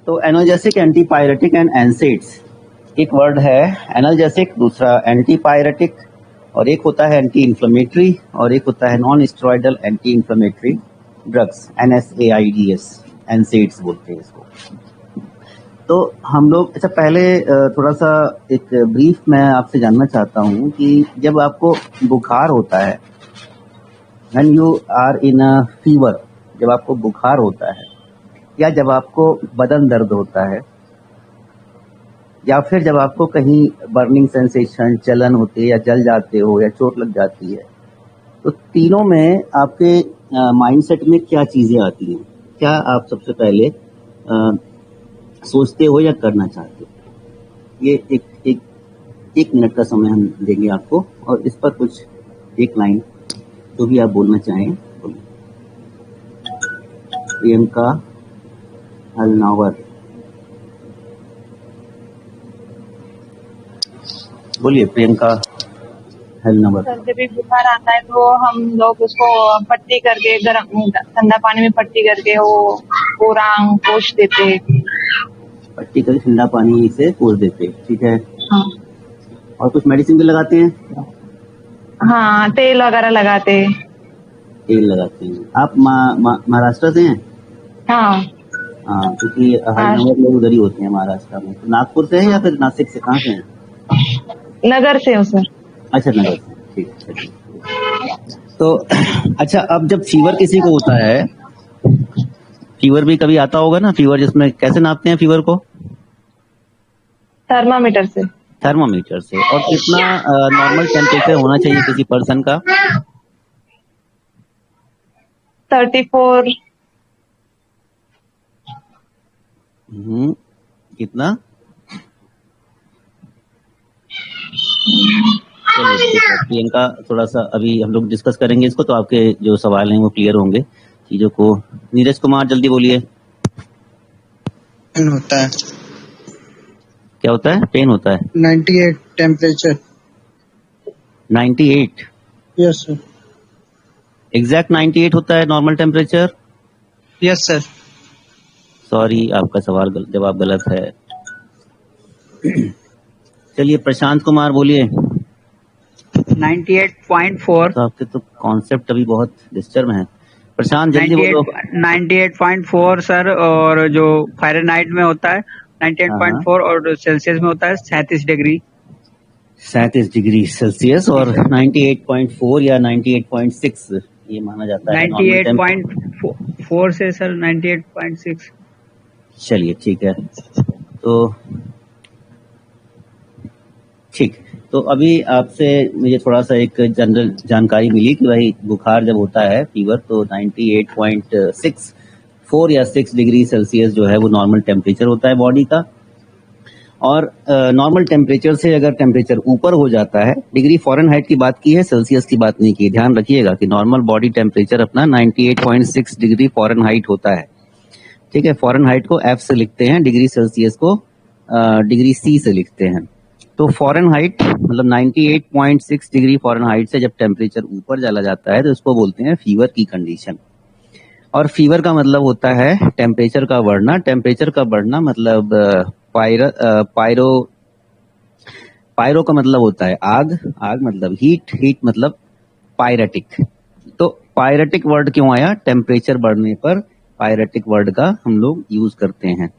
तो analgesic, antipyretic and NSAIDs, एक word है एनाल्जेसिक, दूसरा एंटीपायरेटिक, और एक होता है एंटी इंफ्लेमेटरी, और एक होता है non steroidal anti inflammatory drugs, NSAIDs, NSAIDs बोलते हैं इसको। तो हम लोग अच्छा पहले थोड़ा सा एक ब्रीफ मैं आपसे जानना चाहता हूँ कि जब आपको बुखार होता है, when you are in a fever, जब आपको बुखार होता है या जब आपको बदन दर्द होता है या फिर जब आपको कहीं बर्निंग सेंसेशन, जलन होती है या जल जाते हो या चोट लग जाती है, तो तीनों में आपके माइंडसेट में क्या चीजें आती हैं? क्या आप सबसे पहले सोचते हो या करना चाहते हो? ये एक मिनट का समय हम देंगे आपको, और इस पर कुछ एक लाइन जो भी आप बोलना चाहें बोलिए। प्रियंका हलनावर, बोलिए प्रियंका हलनावर। सर जब भी बुखार आता है तो हम लोग उसको पट्टी करके, गर्म ठंडा पानी में पट्टी करके वो पूरा आंग पोंछ देते हैं। पट्टी करके ठंडा पानी से पोंछ देते, ठीक है। हाँ और कुछ मेडिसिन भी लगाते हैं? हाँ, तेल वगैरह लगाते हैं। तेल लगाते हैं। आप महाराष्ट्र से हैं? हाँ हाँ, क्योंकि हलनावर लोग उधर ही होते हैं महाराष्ट्र में। तो नागपुर से हैं या फिर नासिक से, कहाँ से हैं? नगर से हूँ सर। अच्छा, नगर से, ठीक है। तो अच्छा, अब जब फीवर किसी को होता है, फीवर भी कभी आता होगा ना, फीवर जिसमें कैसे नापते हैं फीवर को? थर्मामीटर से। थर्मामीटर से। और कितना नॉर्मल टेम्परेचर होना चाहिए किसी पर्सन का? 34। कितना? प्रियंका, थोड़ा सा अभी हम लोग डिस्कस करेंगे इसको, तो आपके जो सवाल हैं वो क्लियर होंगे चीजों को। नीरज कुमार, जल्दी बोलिए। पेन होता है। क्या होता है? पेन होता है। 98 टेम्परेचर। 98? Yes sir. एग्जैक्ट 98 होता है normal temperature? Yes sir. Sorry, आपका सवाल जवाब गलत है। चलिए प्रशांत कुमार, बोलिए। 98.4। तो आपके तो कॉन्सेप्ट अभी बहुत डिस्टर्ब है। प्रशांत, जल्दी बोलो। 98.4 सर, और जो फ़ारेनहाइट में होता है 98.4 और सेल्सियस में होता है 37 डिग्री। 37 डिग्री सेल्सियस और 98.4 या 98.6 ये माना जाता है। 98.4 से सर 98.6। चलिए ठीक है। तो ठीक, तो अभी आपसे मुझे थोड़ा सा एक जनरल जानकारी मिली कि भाई बुखार जब होता है, फीवर, तो 98.64 या 6 डिग्री सेल्सियस जो है वो नॉर्मल टेम्परेचर होता है बॉडी का। और नॉर्मल टेम्परेचर से अगर टेम्परेचर ऊपर हो जाता है, डिग्री फ़ारेनहाइट की बात की है, सेल्सियस की बात नहीं की। ध्यान रखिएगा कि नॉर्मल बॉडी टेम्परेचर अपना 98.6 डिग्री फ़ारेनहाइट होता है, ठीक है। फ़ारेनहाइट को F से लिखते हैं, डिग्री सेल्सियस को डिग्री C से लिखते हैं। तो फ़ारेनहाइट मतलब 98.6 डिग्री फ़ारेनहाइट से जब टेम्परेचर ऊपर चला जाता है तो इसको बोलते हैं फीवर की कंडीशन। और फीवर का मतलब होता है टेम्परेचर का बढ़ना। टेम्परेचर का बढ़ना मतलब पायरो का मतलब होता है आग, आग मतलब हीट, हीट मतलब पायरेटिक। तो पायरेटिक वर्ड क्यों आया? टेम्परेचर बढ़ने पर पायरेटिक वर्ड का हम लोग यूज करते हैं।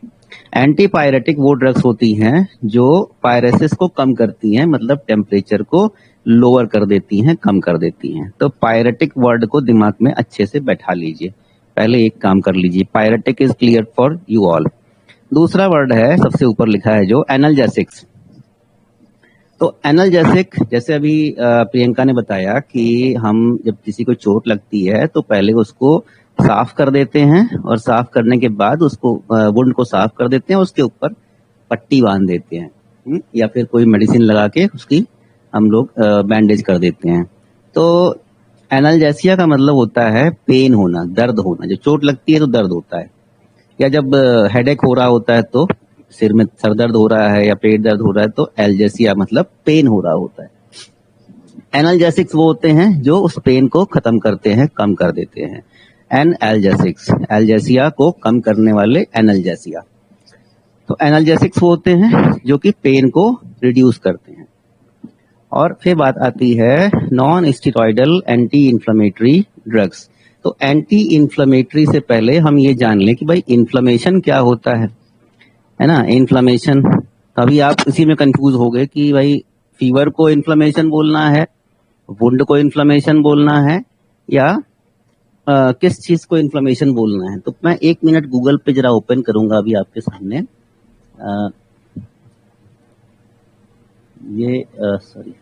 एंटीपायरेटिक वो ड्रग्स होती हैं जो पायरेसिस को कम करती हैं, मतलब टेम्परेचर को लोअर कर देती हैं, कम कर देती हैं। तो पायरेटिक वर्ड को दिमाग में अच्छे से बैठा लीजिए। पहले एक काम कर लीजिए, pyretic is clear for you all. दूसरा वर्ड है, सबसे ऊपर लिखा है जो एनाल्जेसिक्स। तो एनाल्जेसिक, जैसे अभी प्रियंका ने बताया कि हम जब किसी को चोट लगती है तो पहले उसको साफ कर देते हैं, और साफ करने के बाद उसको वुंड को साफ कर देते हैं, उसके ऊपर पट्टी बांध देते हैं, या फिर कोई मेडिसिन लगा के उसकी हम लोग बैंडेज कर देते हैं। तो एनाल्जेसिया का मतलब होता है पेन होना, दर्द होना। जब चोट लगती है तो दर्द होता है, या जब हेडेक हो रहा होता है, तो सिर में सर दर्द हो रहा है या पेट दर्द हो रहा है, तो एल्जेसिया मतलब पेन हो रहा होता है। एनाल्जेसिक्स वो होते हैं जो उस पेन को खत्म करते हैं, कम कर देते हैं। एनाल्जेसिक्स, एल्जेसिया को कम करने वाले एनाल्जेसिया। तो एनाल्जेसिक्स वो होते हैं जो कि पेन को रिड्यूस करते हैं। और फिर बात आती है non steroidal anti inflammatory drugs. तो एंटी इंफ्लेमेटरी से पहले हम ये जान लें कि भाई इन्फ्लेमेशन क्या होता है ना। इन्फ्लेमेशन, अभी आप इसी में कंफ्यूज हो गए कि भाई फीवर को इन्फ्लेमेशन बोलना है, वुंड को इन्फ्लेमेशन बोलना है, या किस चीज को इन्फ्लेमेशन बोलना है। तो मैं 1 मिनट गूगल पे जरा ओपन करूंगा अभी आपके सामने। सॉरी,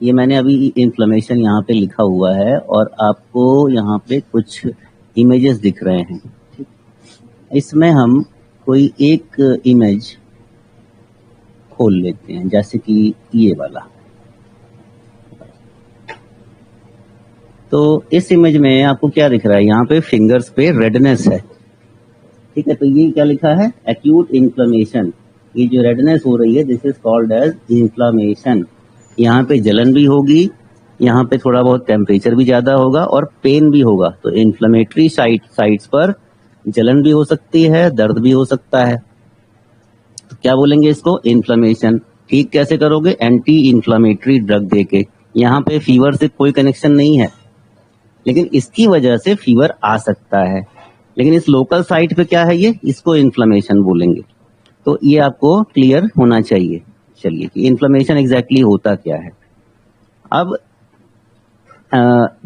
ये मैंने अभी इन्फ्लेमेशन यहाँ पे लिखा हुआ है और आपको यहाँ पे कुछ इमेजेस दिख रहे हैं। इसमें हम कोई एक इमेज खोल लेते हैं, जैसे कि ये वाला। तो इस इमेज में आपको क्या दिख रहा है, यहाँ पे फिंगर्स पे रेडनेस है, ठीक है। तो ये क्या लिखा है, एक्यूट इन्फ्लेमेशन। ये जो रेडनेस हो रही है this is called as inflammation. यहाँ पे जलन भी होगी, यहाँ पे थोड़ा बहुत टेम्परेचर भी ज्यादा होगा और पेन भी होगा। तो इन्फ्लेमेटरी साइट्स पर जलन भी हो सकती है, दर्द भी हो सकता है। तो क्या बोलेंगे इसको, इन्फ्लेमेशन। ठीक कैसे करोगे, एंटी इन्फ्लेमेटरी ड्रग देके। यहाँ पे फीवर से कोई कनेक्शन नहीं है, लेकिन इसकी वजह से फीवर आ सकता है। लेकिन इस लोकल साइट पे क्या है, ये इसको इन्फ्लेमेशन बोलेंगे। तो ये आपको क्लियर होना चाहिए। चलिए कि इन्फ्लेमेशन एग्जैक्टली होता क्या है। अब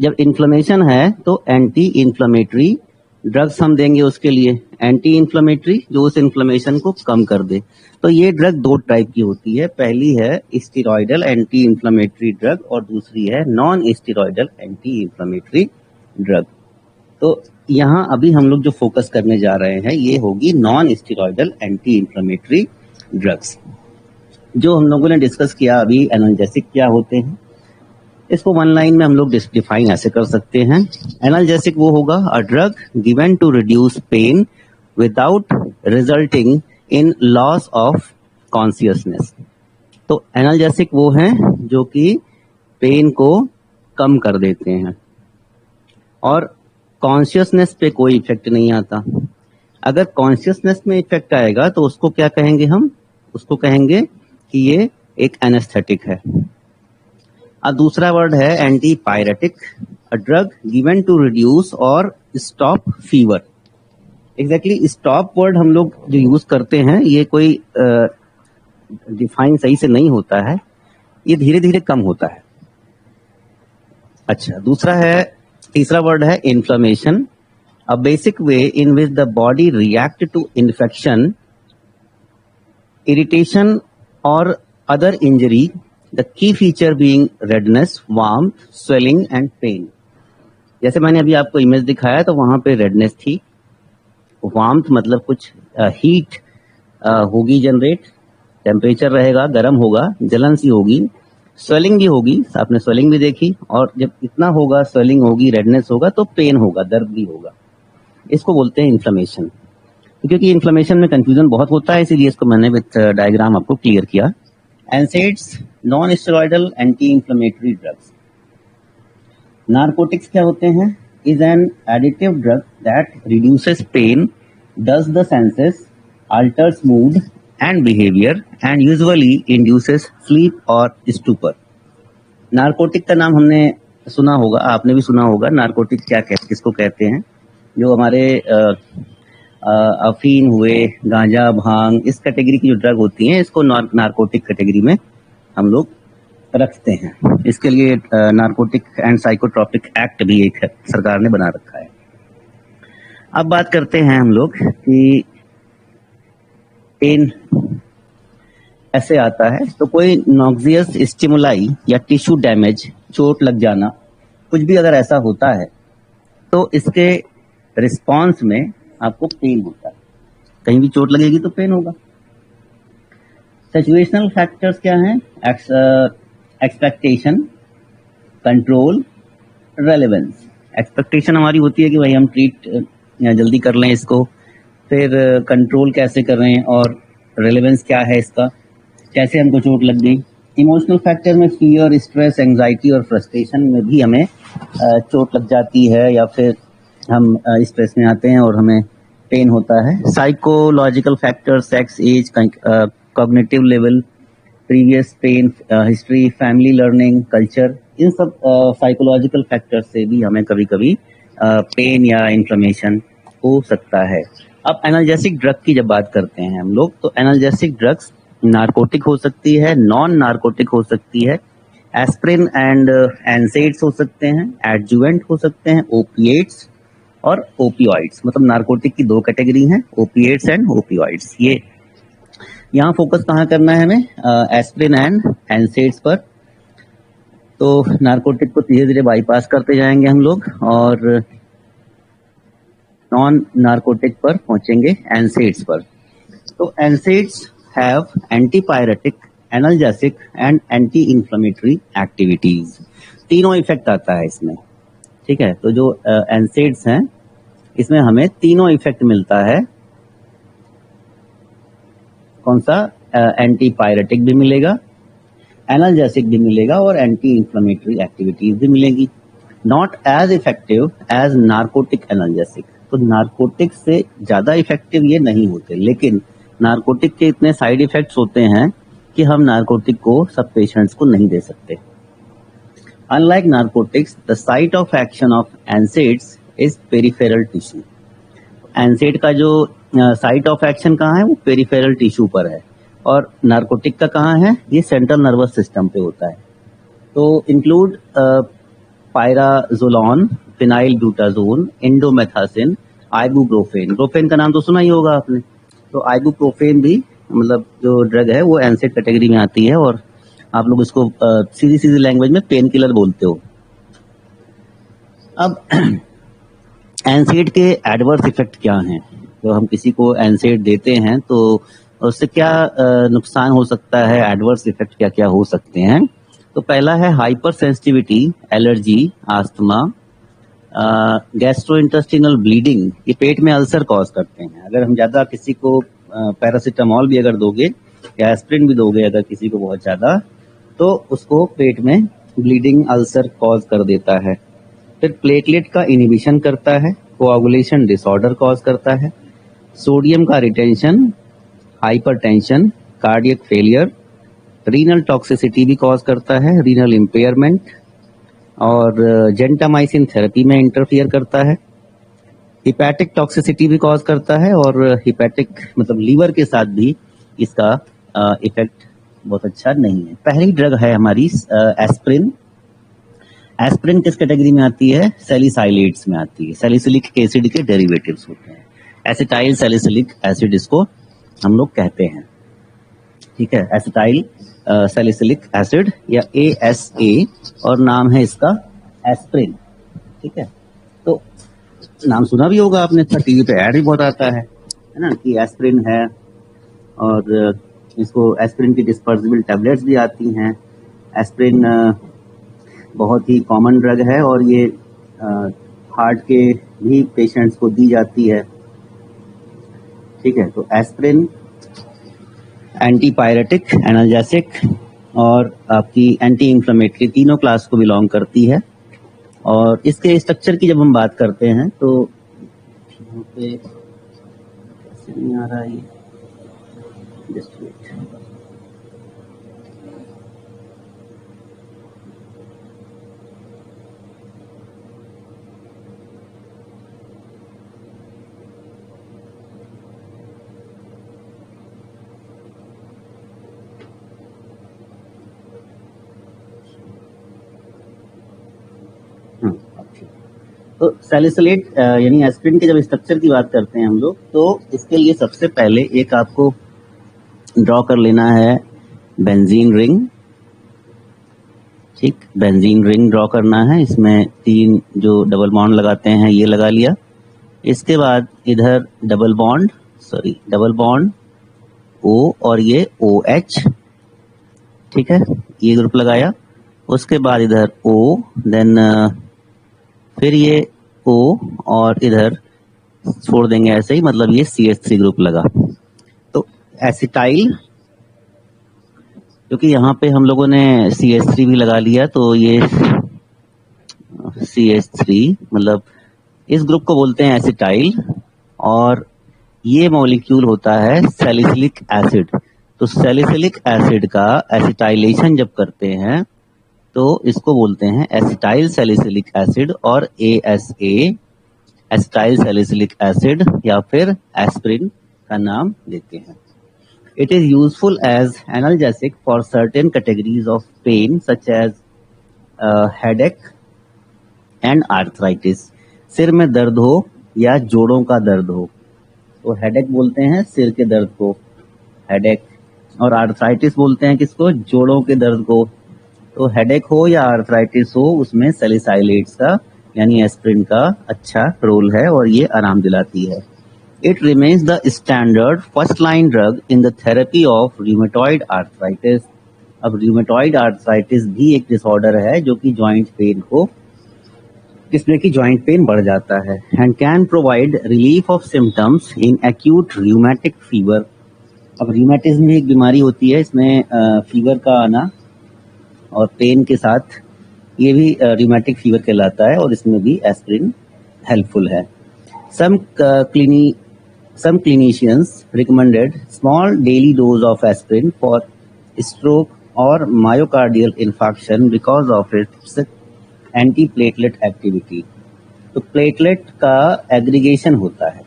जब इन्फ्लेमेशन है तो एंटी इन्फ्लेमेटरी ड्रग्स हम देंगे उसके लिए। एंटी इन्फ्लेमेटरी जो उस इन्फ्लेमेशन को कम कर दे। तो ये ड्रग 2 टाइप की होती है, पहली है स्टेरॉयडल एंटी इन्फ्लेमेटरी ड्रग और दूसरी है non steroidal anti inflammatory drug. तो यहाँ अभी हम लोग जो फोकस करने जा रहे हैं ये होगी non steroidal anti inflammatory drugs. जो हम लोगों ने डिस्कस किया अभी, एनाल्जेसिक क्या होते हैं, इसको 1 लाइन में हम लोग डिफाइन ऐसे कर सकते हैं। एनाल्जेसिक वो होगा a drug given to reduce pain without resulting in loss of consciousness. तो एनाल्जेसिक वो हैं जो कि पेन को कम कर देते हैं और कॉन्शियसनेस पे कोई इफेक्ट नहीं आता। अगर कॉन्शियसनेस में इफेक्ट आएगा तो उसको क्या कहेंगे, हम उसको कहेंगे कि ये एक एनेस्थेटिक है। अब दूसरा वर्ड है antipyretic, a drug given to reduce और stop fever. Exactly stop word हम लोग जो यूज करते हैं ये कोई डिफाइन सही से नहीं होता है, ये धीरे धीरे कम होता है। अच्छा, तीसरा वर्ड है inflammation, a basic way in which the body react to infection, irritation और other injury, the key feature being redness, warmth, swelling and pain. जैसे मैंने अभी आपको इमेज दिखाया तो वहां पे रेडनेस थी, वार्मथ मतलब कुछ हीट होगी जनरेट, टेम्परेचर रहेगा, गर्म होगा, जलन सी होगी, स्वेलिंग भी होगी, आपने स्वेलिंग भी देखी, और जब इतना होगा, स्वेलिंग होगी, रेडनेस होगा तो पेन होगा, दर्द भी होगा। इसको बोलते हैं इन्फ्लेमेशन। तो क्योंकि इन्फ्लेमेशन में कंफ्यूजन बहुत होता है इसीलिए इसको मैंने विद डायग्राम आपको क्लियर किया। NSAIDs non steroidal anti inflammatory drugs. Narcotics क्या होते हैं, is an additive drug that reduces pain, dulls the senses, alters mood and behavior and usually induces sleep or stupor। Narcotic का नाम हमने सुना होगा, आपने भी सुना होगा। नारकोटिक किसको कहते हैं, जो हमारे अफीम हुए, गांजा, भांग, इस कैटेगरी की जो ड्रग होती हैं इसको नारकोटिक कैटेगरी में हम लोग रखते हैं। इसके लिए नारकोटिक एंड साइकोट्रॉपिक एक्ट भी एक है, सरकार ने बना रखा है। अब बात करते हैं हम लोग कि पेन ऐसे आता है। तो कोई नॉक्सियस स्टिमुलाई या टिश्यू डैमेज, चोट लग जाना, कुछ भी अगर ऐसा होता है तो इसके रिस्पॉन्स में आपको पेन होता है। कहीं भी चोट लगेगी तो पेन होगा। सिचुएशनल फैक्टर्स क्या हैं, एक्सपेक्टेशन, कंट्रोल, रेलेवेंस। एक्सपेक्टेशन हमारी होती है कि भाई हम ट्रीट जल्दी कर लें इसको, फिर कंट्रोल कैसे करें और रेलेवेंस क्या है इसका, कैसे हमको चोट लग गई। इमोशनल फैक्टर में फियर, स्ट्रेस, एंजाइटी और फ्रस्ट्रेशन में भी हमें चोट लग जाती है, या फिर हम स्ट्रेस में आते हैं और हमें पेन होता है। Psychological factor, sex, age, cognitive level, previous pain history, family learning, culture, इन सब साइकोलॉजिकल फैक्टर से भी हमें कभी कभी पेन या इन्फ्लेमेशन हो सकता है। अब एनाल्जेसिक ड्रग की जब बात करते हैं हम लोग, तो एनाल्जेसिक ड्रग्स नार्कोटिक हो सकती है, नॉन नार्कोटिक हो सकती है, एस्प्रिन एंड एनसेड्स हो सकते हैं, एडजुवेंट हो सकते हैं, ओपिएट्स और ओपियोइड्स। मतलब नार्कोटिक की दो कैटेगरी हैं, ओपिएट्स एंड ओपियोइड्स। ये यहाँ फोकस कहाँ करना है हमें, एस्प्रिन एंड एनसेड्स पर। तो नार्कोटिक को धीरे धीरे बाईपास करते जाएंगे हम लोग और नॉन नार्कोटिक पर पहुंचेंगे एनसेड्स पर। तो NSAIDs have antipyretic, analgesic and anti inflammatory activities. तीनों इफेक्ट आता है इसमें, ठीक है। तो जो एनसेड्स हैं इसमें हमें तीनों इफेक्ट मिलता है। कौन सा, एंटीपायरेटिक भी मिलेगा, एनाल्जेसिक भी मिलेगा और एंटी इंफ्लेमेटरी एक्टिविटीज भी मिलेगी। Not as effective as narcotic analgesic. तो नार्कोटिक से ज्यादा इफेक्टिव ये नहीं होते, लेकिन नार्कोटिक के इतने साइड इफेक्ट्स होते हैं कि हम नार्कोटिक को सब पेशेंट्स को नहीं दे सकते। Unlike narcotics, the site of action of NSAIDs is peripheral tissue. एनसेड का जो साइट ऑफ एक्शन कहाँ है, वो पेरिफेरल टिश्यू पर है, और नार्कोटिक का कहाँ है, ये सेंट्रल नर्वस सिस्टम पे होता है। तो include pyrazolone, phenylbutazone, indomethacin, ibuprofen. Profen का नाम तो सुना ही होगा आपने। तो आइबुप्रोफेन भी मतलब जो ड्रग है वो एनसेड कैटेगरी में आती है, और आप लोग इसको सीधी सीधी लैंग्वेज में पेन किलर बोलते हो। अब एनसेड के एडवर्स इफेक्ट क्या हैं? तो हम किसी को एनसेड देते हैं तो उससे क्या नुकसान हो सकता है, एडवर्स इफेक्ट क्या क्या हो सकते हैं? तो पहला है hyper sensitivity, allergy, asthma, gastrointestinal bleeding. ये पेट में अल्सर कॉज करते हैं। अगर हम ज्यादा किसी को पैरासिटामोल भी अगर दोगे या एस्प्रिन भी दोगे अगर किसी को बहुत ज्यादा, तो उसको पेट में ब्लीडिंग, अल्सर कॉज कर देता है। फिर प्लेटलेट का इनिबिशन करता है, कोआगुलेशन डिसऑर्डर कॉज करता है, सोडियम का retention, hypertension, cardiac failure, renal toxicity भी कॉज करता है, रीनल इम्पेयरमेंट, और जेंटामाइसिन थेरेपी में इंटरफियर करता है। हिपैटिक टॉक्सिसिटी भी कॉज करता है, और हिपैटिक मतलब लीवर के साथ भी इसका इफेक्ट बहुत अच्छा नहीं है। पहली ड्रग है हमारी एस्प्रिन। एस्प्रिन किस कैटेगरी में आती है? सैलिसाइलेट्स में आती है। सैलिसिलिक एसिड के डेरिवेटिव्स होते हैं। एसिटाइल सैलिसिलिक एसिड इसको हम लोग कहते हैं, ठीक है, एसिटाइल सैलिसिलिक एसिड या ASA, और नाम है इसका एस्प्रिन, ठीक है। तो नाम सुना भी होगा आपने, टीवी पे ऐड भी बहुत आता है ना, कि एस्प्रिन है, और इसको एस्प्रिन की डिस्पर्सिबल टैबलेट्स भी आती हैं। एस्प्रिन बहुत ही कॉमन ड्रग है, और ये हार्ट के भी पेशेंट्स को दी जाती है, ठीक है। तो एस्प्रिन एंटीपायरेटिक, एनाल्जेसिक और आपकी एंटी इंफ्लेमेटरी तीनों क्लास को बिलोंग करती है। और इसके स्ट्रक्चर की जब हम बात करते हैं तो यहाँ पे कैसे नहीं आ रहा है, जस्ट वेट। तो सैलिसिलेट यानी एस्प्रिन के जब स्ट्रक्चर की बात करते हैं हम लोग, तो इसके लिए सबसे पहले एक आपको ड्रॉ कर लेना है बेंजीन रिंग, ठीक। बेंजीन रिंग ड्रॉ करना है, इसमें 3 जो डबल बॉन्ड लगाते हैं ये लगा लिया। इसके बाद इधर डबल बॉन्ड O और ये OH, ठीक है, ये ग्रुप लगाया। उसके बाद इधर O, देन फिर ये O और इधर छोड़ देंगे ऐसे ही, मतलब ये CH3 ग्रुप लगा। तो एसिटाइल, क्योंकि यहाँ पे हम लोगों ने CH3 भी लगा लिया, तो ये CH3 मतलब इस ग्रुप को बोलते हैं एसिटाइल, और ये मॉलिक्यूल होता है सैलिसिलिक एसिड। तो सैलिसिलिक एसिड का एसिटाइलेशन जब करते हैं तो इसको बोलते हैं एसिटाइल सैलिसिलिक एसिड और ASA, एसिटाइल सैलिसिलिक एसिड, या फिर एस्प्रिन का नाम देते हैं। It is useful as analgesic for certain categories of pain such as headache and arthritis। सिर में दर्द हो या जोड़ों का दर्द हो तो हेडेक बोलते हैं सिर के दर्द को, हेडेक, और आर्थराइटिस बोलते हैं किसको, जोड़ों के दर्द को। तो हेडेक हो या आर्थराइटिस हो उसमें सैलिसाइलेट्स का यानी एस्प्रिन का अच्छा रोल है और ये आराम दिलाती है। It remains the standard first line drug in the therapy of rheumatoid arthritis। अब rheumatoid arthritis भी एक डिसऑर्डर है जो कि जॉइंट पेन को, जिसमें कि जॉइंट पेन बढ़ जाता है, and can provide relief of symptoms in acute rheumatic fever। अब rheumatism भी एक बीमारी होती है, इसमें फीवर का आना और पेन के साथ ये भी rheumatic fever कहलाता है और इसमें भी एस्प्रिन हेल्पफुल है। Some clinicians recommended small daily dose of aspirin for stroke or myocardial infarction because of its antiplatelet activity। तो प्लेटलेट का एग्रीगेशन होता है,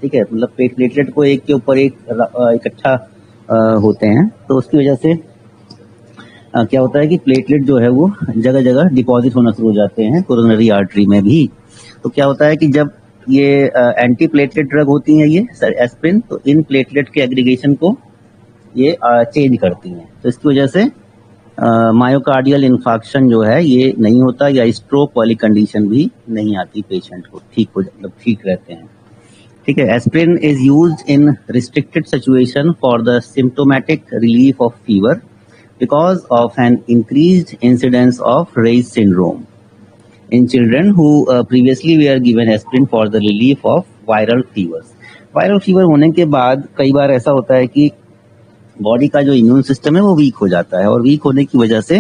ठीक है, मतलब प्लेटलेट को एक के ऊपर एक इकट्ठा होते हैं, तो उसकी वजह से क्या होता है कि प्लेटलेट जो है वो जगह जगह डिपॉजिट होना शुरू हो जाते हैं कोरोनरी आर्टरी में भी। तो क्या होता है कि जब ये एंटी प्लेटलेट ड्रग होती हैं ये एस्प्रिन, तो इन प्लेटलेट के एग्रीगेशन को ये चेंज करती हैं, तो इसकी वजह से मायोकार्डियल इन्फार्क्शन जो है ये नहीं होता या स्ट्रोक वाली कंडीशन भी नहीं आती पेशेंट को, ठीक हो मतलब ठीक रहते हैं। ठीक है, aspirin is used in restricted situation for the symptomatic relief of fever because of an increased incidence of Reye's syndrome in children who previously were given aspirin for the relief of viral fevers। Viral fever होने के बाद कई बार ऐसा होता है कि body का जो इम्यून सिस्टम है वो वीक हो जाता है और वीक होने की वजह से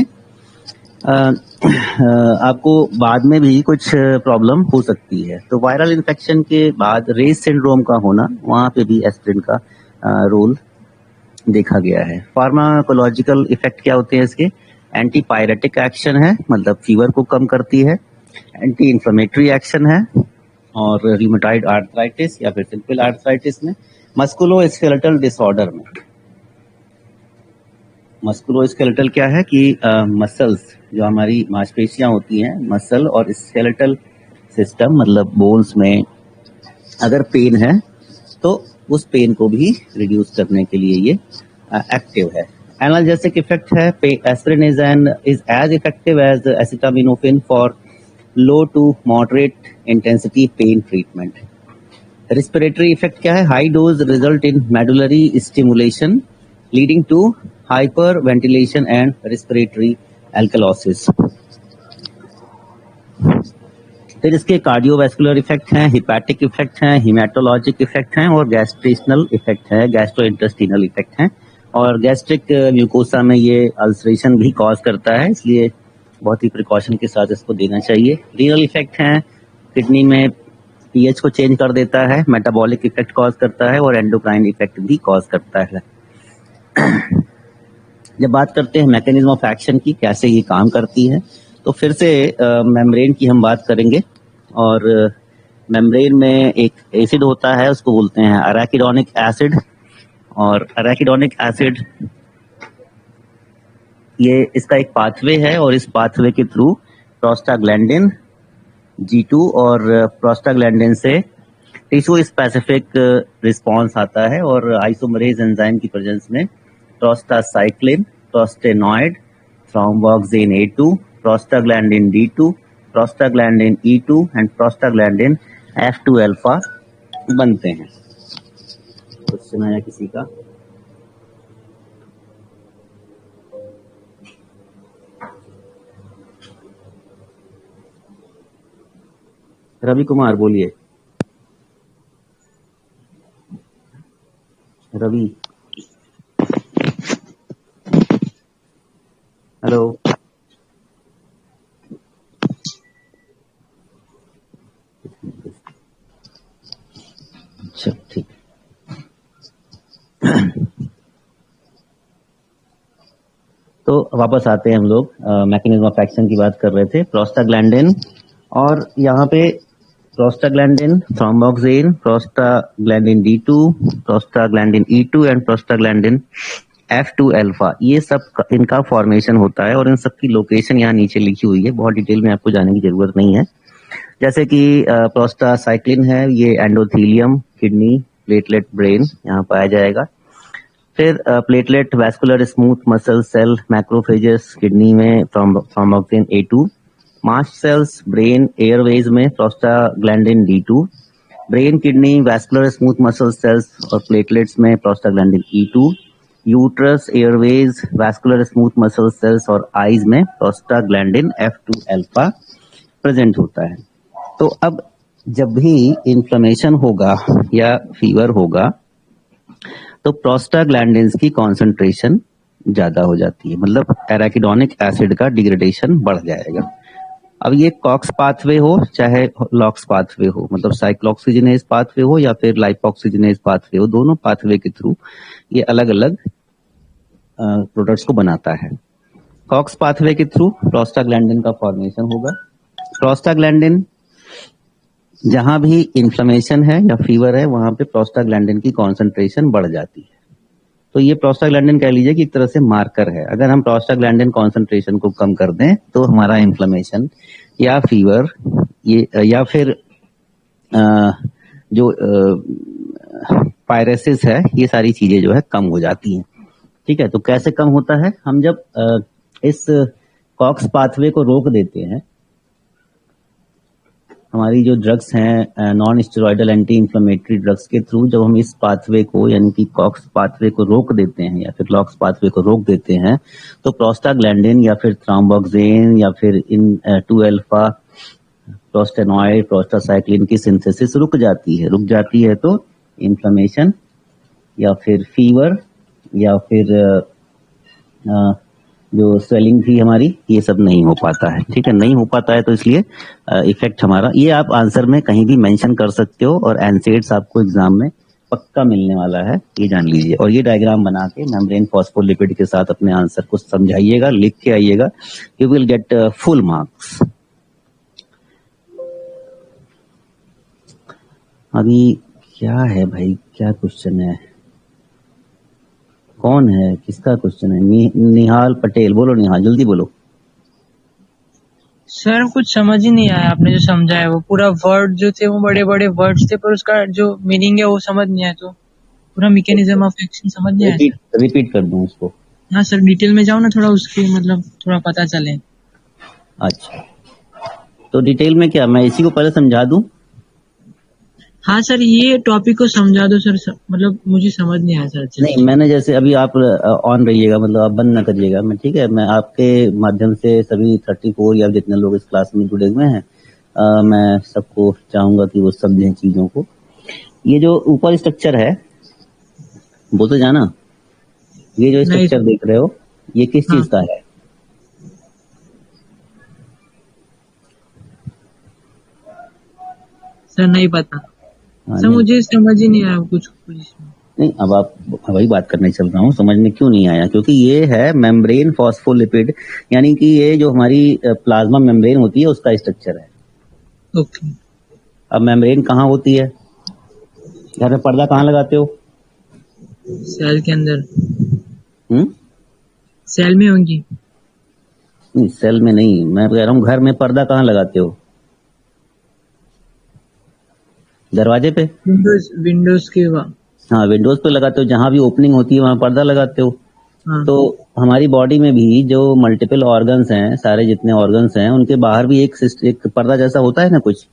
आपको बाद में भी कुछ प्रॉब्लम हो सकती है। तो वायरल इन्फेक्शन के बाद रेज सिंड्रोम का होना, वहाँ पे भी एस्प्रिन का रोल देखा गया है। फार्माकोलॉजिकल इफेक्ट क्या होते हैं इसके, एंटी पायरेटिक एक्शन है, मतलब फीवर को कम करती है, एंटी इंफ्लेमेटरी एक्शन है, और रूमेटॉइड आर्थराइटिस या फिर सिंपल आर्थराइटिस में, मस्कुलोस्केलेटल डिसऑर्डर में। मस्कुलोस्केलेटल क्या है कि मसल्स जो हमारी मांसपेशियां होती हैं, मसल और स्केलेटल सिस्टम मतलब बोन्स में अगर पेन है तो उस पेन को भी रिड्यूस करने के लिए ये एक्टिव है। एनाल्जेसिक इफेक्ट है, aspirin is as effective as acetaminophen for low to moderate intensity pain treatment. Respiratory effect क्या है, high dose result in medullary stimulation leading to hyperventilation and respiratory alkalosis. फिर इसके cardiovascular effect हैं, hepatic effect हैं, hematologic effect हैं और गैस्ट्रेशनल effect है, गैस्ट्रोइंटेस्टिनल इफेक्ट हैं। और गैस्ट्रिक म्यूकोसा में ये अल्सरेशन भी कॉज करता है, इसलिए बहुत ही प्रिकॉशन के साथ इसको देना चाहिए। रीनल इफेक्ट हैं, किडनी में पीएच को चेंज कर देता है, मेटाबॉलिक इफेक्ट कॉज करता है और एंडोक्राइन इफेक्ट भी कॉज करता है। जब बात करते हैं मैकेनिज्म ऑफ एक्शन की, कैसे ये काम करती है, तो फिर से मेम्ब्रेन की हम बात करेंगे। और मेम्ब्रेन में एक एसिड होता है, उसको बोलते हैं अराकिडोनिक एसिड। और अराकिडोनिक एसिड ये इसका एक पाथवे है और इस पाथवे के थ्रू प्रोस्टाग्लैंडिन G2 और प्रोस्टाग्लैंडिन से टिश्यू स्पेसिफिक रिस्पॉन्स आता है और आइसोमरेज एंजाइम की प्रेजेंस में prostacyclin, prostanoid, thromboxane A2, prostaglandin D2, prostaglandin E2 and prostaglandin F2 alpha बनते हैं। क्वेश्चन आया किसी का? रवि कुमार बोलिए। रवि, हेलो। अच्छा ठीक। तो वापस आते हैं हम लोग, मैकेनिज्म ऑफ एक्शन की बात कर रहे थे, प्रोस्टाग्लैंडिन, और यहाँ पे prostaglandin, thromboxane, prostaglandin D2, prostaglandin E2 and prostaglandin F2 alpha, ये सब इनका फॉर्मेशन होता है और इन सब की लोकेशन यहाँ नीचे लिखी हुई है, बहुत डिटेल में आपको जाने की जरूरत नहीं है। जैसे कि प्रोस्टासाइक्लिन है, ये एंडोथीलियम, किडनी, प्लेटलेट, ब्रेन यहाँ पाया जाएगा। फिर platelet, vascular smooth muscle cell, macrophages kidney में, thromboxane A2, mast cells brain airways में, prostaglandin D2, brain kidney vascular smooth muscle cells और प्लेटलेट्स में prostaglandin E2, uterus airways vascular smooth muscle cells और eyes में prostaglandin F2 alpha present होता है। तो अब जब भी इन्फ्लेमेशन होगा या फीवर होगा तो प्रोस्टाग्लैंडिन्स की कॉन्सेंट्रेशन ज्यादा हो जाती है, मतलब एराकिडोनिक एसिड का डिग्रेडेशन बढ़ जाएगा। अब ये कॉक्स पाथवे हो चाहे लॉक्स पाथवे हो, मतलब साइक्लोऑक्सीजिनेज पाथवे हो या फिर लाइपोऑक्सीजिनेज पाथवे हो, दोनों पाथवे के थ्रू ये अलग अलग प्रोडक्ट्स को बनाता है। कॉक्स पाथवे के थ्रू प्रोस्टाग्लैंडिन का फॉर्मेशन होगा। प्रोस्टाग्लैंडिन, जहां भी इन्फ्लेमेशन है या फीवर है वहां पे प्रोस्टाग्लैंडिन की कॉन्सेंट्रेशन बढ़ जाती है। तो ये प्रोस्टाग्लैंडिन कह लीजिए कि एक तरह से मार्कर है। अगर हम प्रोस्टाग्लैंडिन कॉन्सेंट्रेशन को कम कर दें तो हमारा इन्फ्लेमेशन या फीवर ये या फिर जो पायरेसिस है, ये सारी चीजें जो है कम हो जाती हैं। ठीक है, तो कैसे कम होता है? हम जब इस कॉक्स पाथवे को रोक देते हैं, हमारी जो ड्रग्स हैं non steroidal anti inflammatory drugs के थ्रू जब हम इस पाथवे को यानी कि कॉक्स पाथवे को रोक देते हैं या फिर लॉक्स पाथवे को रोक देते हैं तो प्रोस्टाग्लैंडिन या फिर थ्रोम्बोक्सिन या फिर इन 2 अल्फा, प्रोस्टेनॉइड, प्रोस्टासाइक्लिन की सिंथेसिस रुक जाती है तो इन्फ्लेमेशन या फिर फीवर या फिर जो स्वेलिंग थी हमारी, ये सब नहीं हो पाता है। ठीक है, नहीं हो पाता है तो इसलिए इफेक्ट हमारा, ये आप आंसर में कहीं भी मेंशन कर सकते हो और एंसेट्स आपको एग्जाम में पक्का मिलने वाला है, ये जान लीजिए। और ये डायग्राम बना के मेम्ब्रेन फॉस्फोलिपिड के साथ अपने आंसर को समझाइएगा, लिख के आइएगा, you will get full marks. अभी क्या है भाई, क्या क्वेश्चन है, कौन है, किसका क्वेश्चन है? निहाल पटेल, बोलो निहाल, जल्दी बोलो। सर कुछ समझ ही नहीं आया आपने जो समझाया, वो पूरा वर्ड जो थे वो बड़े बड़े वर्ड्स थे पर उसका जो मीनिंग है वो समझ नहीं आया, तो पूरा मैकेनिज्म ऑफ एक्शन समझ नहीं आया। रिपीट कर दूं उसको? हाँ सर, डिटेल में जाओ ना थोड़ा, उसकी मतलब थोड़ा पता चले। अच्छा, तो डिटेल में क्या, मैं इसी को पहले समझा दूं? हाँ सर, ये टॉपिक को समझा दो सर, मतलब मुझे समझ नहीं आया सर। नहीं, मैंने जैसे अभी आप ऑन रहिएगा, मतलब आप बंद न करिएगा, मैं ठीक है, मैं आपके माध्यम से सभी 34 या जितने लोग इस क्लास में जुड़े हुए हैं, मैं सबको चाहूंगा कि वो समझें चीजों को। ये जो ऊपर स्ट्रक्चर है वो तो जाना, ये जो स्ट्रक्चर देख रहे हो ये किस चीज का है? सर नहीं पता सर, मुझे समझ ही नहीं आया कुछ नहीं, अब आप वही बात करने चल रहा हूँ, समझ में क्यों नहीं आया? क्योंकि ये है मेम्ब्रेन फॉस्फोलिपिड, यानी कि ये जो हमारी प्लाज्मा मेम्ब्रेन होती है उसका स्ट्रक्चर है। ओके। अब मेम्ब्रेन कहाँ होती है? घर में पर्दा कहाँ लगाते हो? सेल के अंदर। सेल में होंगी? नहीं, सेल में नहीं, मैं कह रहा हूँ घर में पर्दा कहाँ लगाते हो? दरवाजे पे? विंडोज के हाँ, विंडोज पे लगाते हो, जहां भी ओपनिंग होती है वहां पर्दा लगाते हो। हाँ। तो हमारी बॉडी में भी जो मल्टीपल ऑर्गन्स हैं, सारे जितने ऑर्गन्स हैं उनके बाहर भी एक पर्दा जैसा होता है ना कुछ।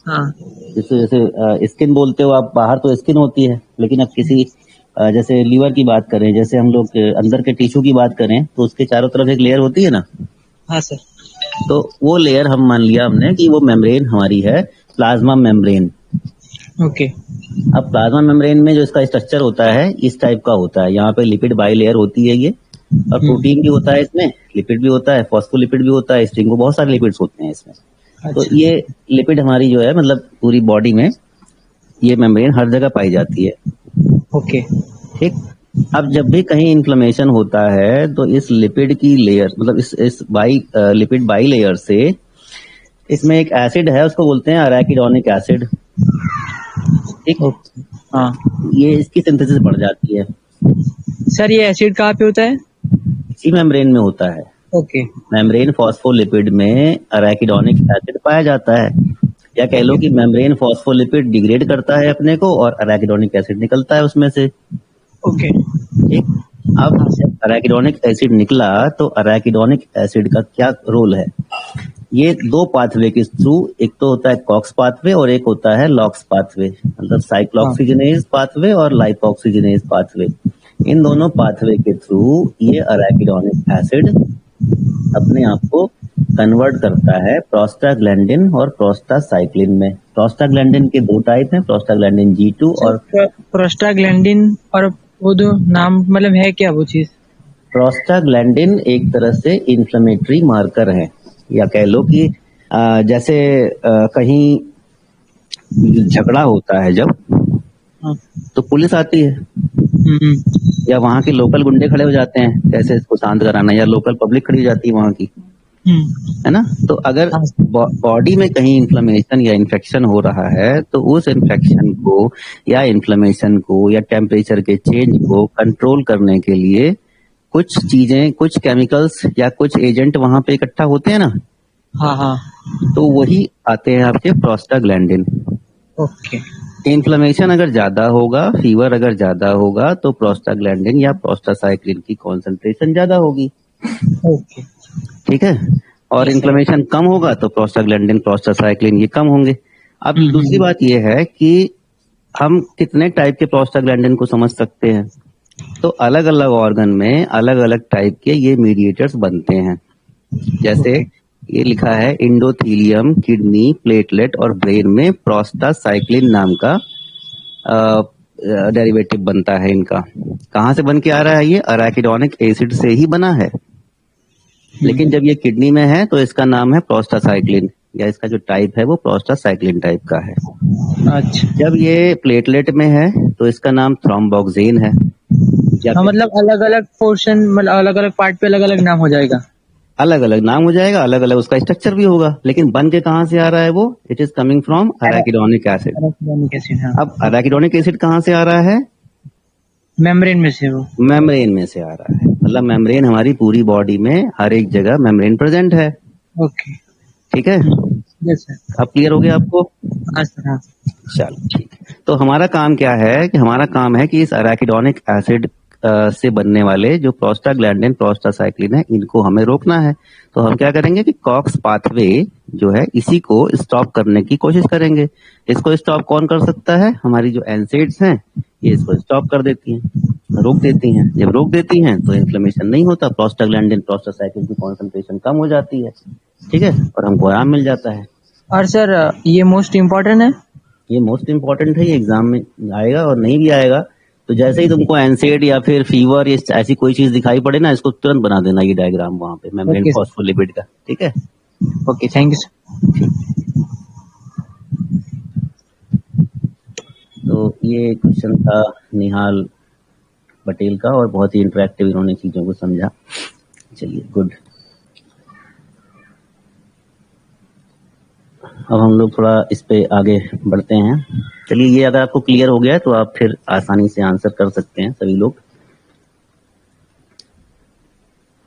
हाँ। जैसे स्किन बोलते हो आप, बाहर तो स्किन होती है, लेकिन अब किसी जैसे लीवर की बात करें, जैसे हम लोग अंदर के टिश्यू की बात करें तो उसके चारों तरफ एक लेयर होती है ना। हाँ सर। तो वो लेयर हम मान लिया हमने कि वो मेम्ब्रेन हमारी है, प्लाज्मा मेम्ब्रेन। ओके। अब प्लाज्मा मेम्ब्रेन में जो इसका स्ट्रक्चर होता है इस टाइप का होता है, यहाँ पे लिपिड बाई लेयर होती है ये, और प्रोटीन भी होता है इसमें, लिपिड भी होता है, फॉस्फोलिपिड भी होता है, स्ट्रिंग को बहुत सारे लिपिड्स होते हैं इसमें। अच्छा। तो ये लिपिड हमारी जो है, मतलब पूरी बॉडी में ये मेम्ब्रेन हर जगह पाई जाती है। ओके। ठीक। अब जब भी कहीं इन्फ्लेमेशन होता है तो इस लिपिड की लेयर मतलब इस लिपिड बाई लेयर से इसमें एक एसिड है, उसको बोलते हैं अराकिडोनिक एसिड। ठीक, हाँ ये इसकी सिंथेसिस बढ़ जाती है, सर, ये एसिड कहाँ पे होता है? इसी मेम्ब्रेन में होता है। ओके। मेम्ब्रेन फॉस्फोलिपिड में अराकिडोनिक एसिड पाया जाता है, या कह लो कि मेम्ब्रेन फॉस्फोलिपिड डिग्रेड करता है अपने को और अराकिडोनिक एसिड निकलता है उसमें से। ओके। ठीक, अब जब अराकिडोनिक एसिड निकला तो अराकिडोनिक एसिड का क्या रोल है? ये दो पाथवे के थ्रू, एक तो होता है कॉक्स पाथवे और एक होता है लॉक्स पाथवे, मतलब साइक्लोऑक्सीजनेज पाथवे और लाइपोऑक्सीजनेज पाथवे। इन दोनों पाथवे के थ्रू ये अराकिडोनिक एसिड अपने आप को कन्वर्ट करता है प्रोस्टाग्लैंडिन और प्रोस्टासाइक्लिन में। प्रोस्टाग्लैंडिन के दो टाइप हैं, प्रोस्टाग्लैंडिन G2 और प्रोस्टाग्लैंडिन, और वो दो नाम मतलब है क्या वो चीज? प्रोस्टाग्लैंडिन एक तरह से इन्फ्लेमेटरी मार्कर है, या कह लो कि जैसे कहीं झगड़ा होता है जब, हाँ। तो पुलिस आती है या वहाँ के लोकल गुंडे खड़े हो जाते हैं कैसे इसको शांत कराना, या लोकल पब्लिक खड़ी हो जाती है वहाँ की, है ना। तो अगर बॉडी में कहीं इन्फ्लेमेशन या इन्फेक्शन हो रहा है तो उस इन्फेक्शन को या इन्फ्लेमेशन को या टेम्परेचर के चेंज को कंट्रोल करने के लिए कुछ चीजें, कुछ केमिकल्स या कुछ एजेंट वहां पे इकट्ठा होते हैं ना, हाँ हाँ। तो वही आते हैं आपके प्रोस्टाग्लैंडिन। ओके। इन्फ्लेमेशन अगर ज्यादा होगा, फीवर अगर ज्यादा होगा, तो प्रोस्टाग्लैंडिन या प्रोस्टासाइक्लिन की कॉन्सेंट्रेशन ज्यादा होगी। ओके। ठीक है, और इन्फ्लेमेशन कम होगा तो प्रोस्टाग्लैंडिन प्रोस्टासाइक्लिन ये कम होंगे। अब दूसरी बात ये है कि हम कितने टाइप के प्रोस्टाग्लैंडिन को समझ सकते हैं, तो अलग अलग ऑर्गन में अलग अलग टाइप के ये मीडिएटर्स बनते हैं। जैसे ये लिखा है इंडोथीलियम, किडनी, प्लेटलेट और ब्रेन में प्रोस्टासाइक्लिन नाम का डेरिवेटिव बनता है इनका। कहाँ से बन के आ रहा है? ये अराकिडोनिक एसिड से ही बना है। लेकिन जब ये किडनी में है तो इसका नाम है प्रोस्टासाइक्लिन, या इसका जो टाइप है वो प्रोस्टासाइक्लिन टाइप का है। अच्छा। जब ये प्लेटलेट में है तो इसका नाम थ्रोम्बोक्सेन है। हाँ, मतलब अलग अलग पोर्शन, मतलब अलग अलग पार्ट पे अलग अलग नाम हो जाएगा। अलग अलग नाम हो जाएगा, अलग अलग उसका स्ट्रक्चर भी होगा, लेकिन बन के कहाँ से आ रहा है वो? It is coming from अराकिडोनिक acid. अराकिडोनिक acid, हाँ। अब अराकिडोनिक एसिड कहाँ से आ रहा है? मेम्ब्रेन में से, वो मेम्ब्रेन में से आ रहा है। मतलब मेम्ब्रेन हमारी पूरी बॉडी में हर एक जगह मेम्ब्रेन प्रेजेंट है। ओके। ठीक है, यस सर। अब क्लियर हो गया आपको? हाँ सर, हाँ। चलो ठीक है, तो हमारा काम क्या है कि हमारा काम है कि इस अराकिडोनिक एसिड से बनने वाले जो प्रोस्टाग्लैंडिन प्रोस्टासाइक्लिन है इनको हमें रोकना है। तो हम क्या करेंगे कि कॉक्स पाथवे जो है इसी को स्टॉप करने की कोशिश करेंगे। इसको स्टॉप कौन कर सकता है? हमारी जो एनसेड्स हैं ये इसको स्टॉप कर देती हैं, रोक देती हैं। जब रोक देती हैं तो इन्फ्लेमेशन नहीं होता, प्रोस्टाग्लैंडिन प्रोस्टासाइक्लिन की कॉन्सेंट्रेशन कम हो जाती है। ठीक है, और हमको आराम मिल जाता है। और सर ये मोस्ट इम्पोर्टेंट है? ये मोस्ट इम्पोर्टेंट है, ये एग्जाम में आएगा और नहीं भी आएगा तो जैसे ही तुमको एनसेड या फिर फीवर या ऐसी कोई चीज दिखाई पड़े ना, इसको तुरंत बना देना ये डायग्राम वहां पे मेम्ब्रेन फॉस्फोलिपिड का। ठीक है, ओके, थैंक यू सर। तो ये क्वेश्चन था निहाल पटेल का और बहुत ही इंटरेक्टिव इन्होंने चीजों को समझा। चलिए गुड। अब हम लोग थोड़ा इस पे आगे बढ़ते हैं। चलिए, ये अगर आपको क्लियर हो गया है तो आप फिर आसानी से आंसर कर सकते हैं सभी लोग।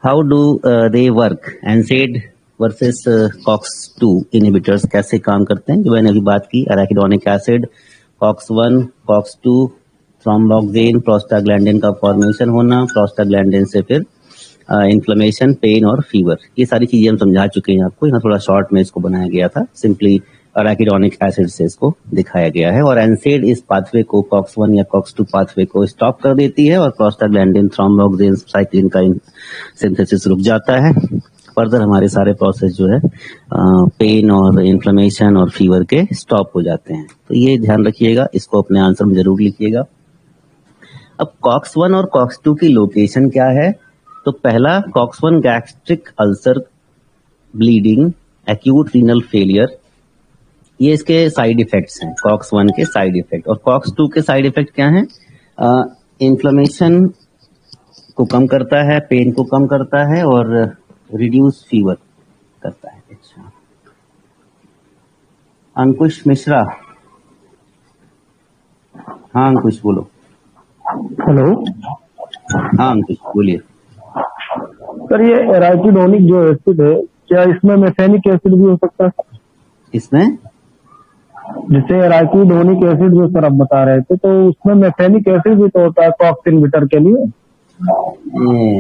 How do they work? NSAID versus COX two inhibitors कैसे काम करते हैं, जो मैंने अभी बात की। Arachidonic acid, COX one, COX two, thromboxane, prostaglandin का फॉर्मेशन होना, प्रोस्टाग्लैंडिन से फिर इन्फ्लेमेशन, पेन और फीवर, ये सारी चीजें हम समझा चुके हैं आपको। यहाँ थोड़ा शॉर्ट में इसको बनाया गया था, सिंपली अराकिडोनिक एसिड से इसको दिखाया गया है। और एनसेड इस पाथवे को, कॉक्स1 या कॉक्स2 पाथवे को स्टॉप कर देती है और प्रोस्टाग्लैंडिन, थ्रोम्बोक्सेन, साइक्लिन का सिंथेसिस रुक जाता है। फर्दर हमारे सारे प्रोसेस जो है पेन और इन्फ्लेमेशन और फीवर के स्टॉप हो जाते हैं। तो ये ध्यान रखिएगा, इसको अपने आंसर में जरूर लिखिएगा। अब कॉक्स1 और कॉक्स2 की लोकेशन क्या है? तो पहला COX one gastric ulcer, bleeding, acute renal failure, ये इसके साइड इफेक्ट्स हैं। कॉक्स1 के साइड इफेक्ट। और कॉक्स2 के साइड इफेक्ट क्या हैं? इन्फ्लेमेशन को कम करता है, पेन को कम करता है और रिड्यूस फीवर करता है। अच्छा, अंकुश मिश्रा। हाँ अंकुश बोलो। हेलो हाँ अंकुश बोलिए। सर, ये एराकिडोनिक जो एसिड है, क्या इसमें मेथेनिक एसिड भी हो सकता है? इसमें जैसे एराकिडोनिक एसिड जो सर आप बता रहे थे, तो उसमें मेथेनिक एसिड भी तो होता है कॉक्स इनहिबिटर के लिए।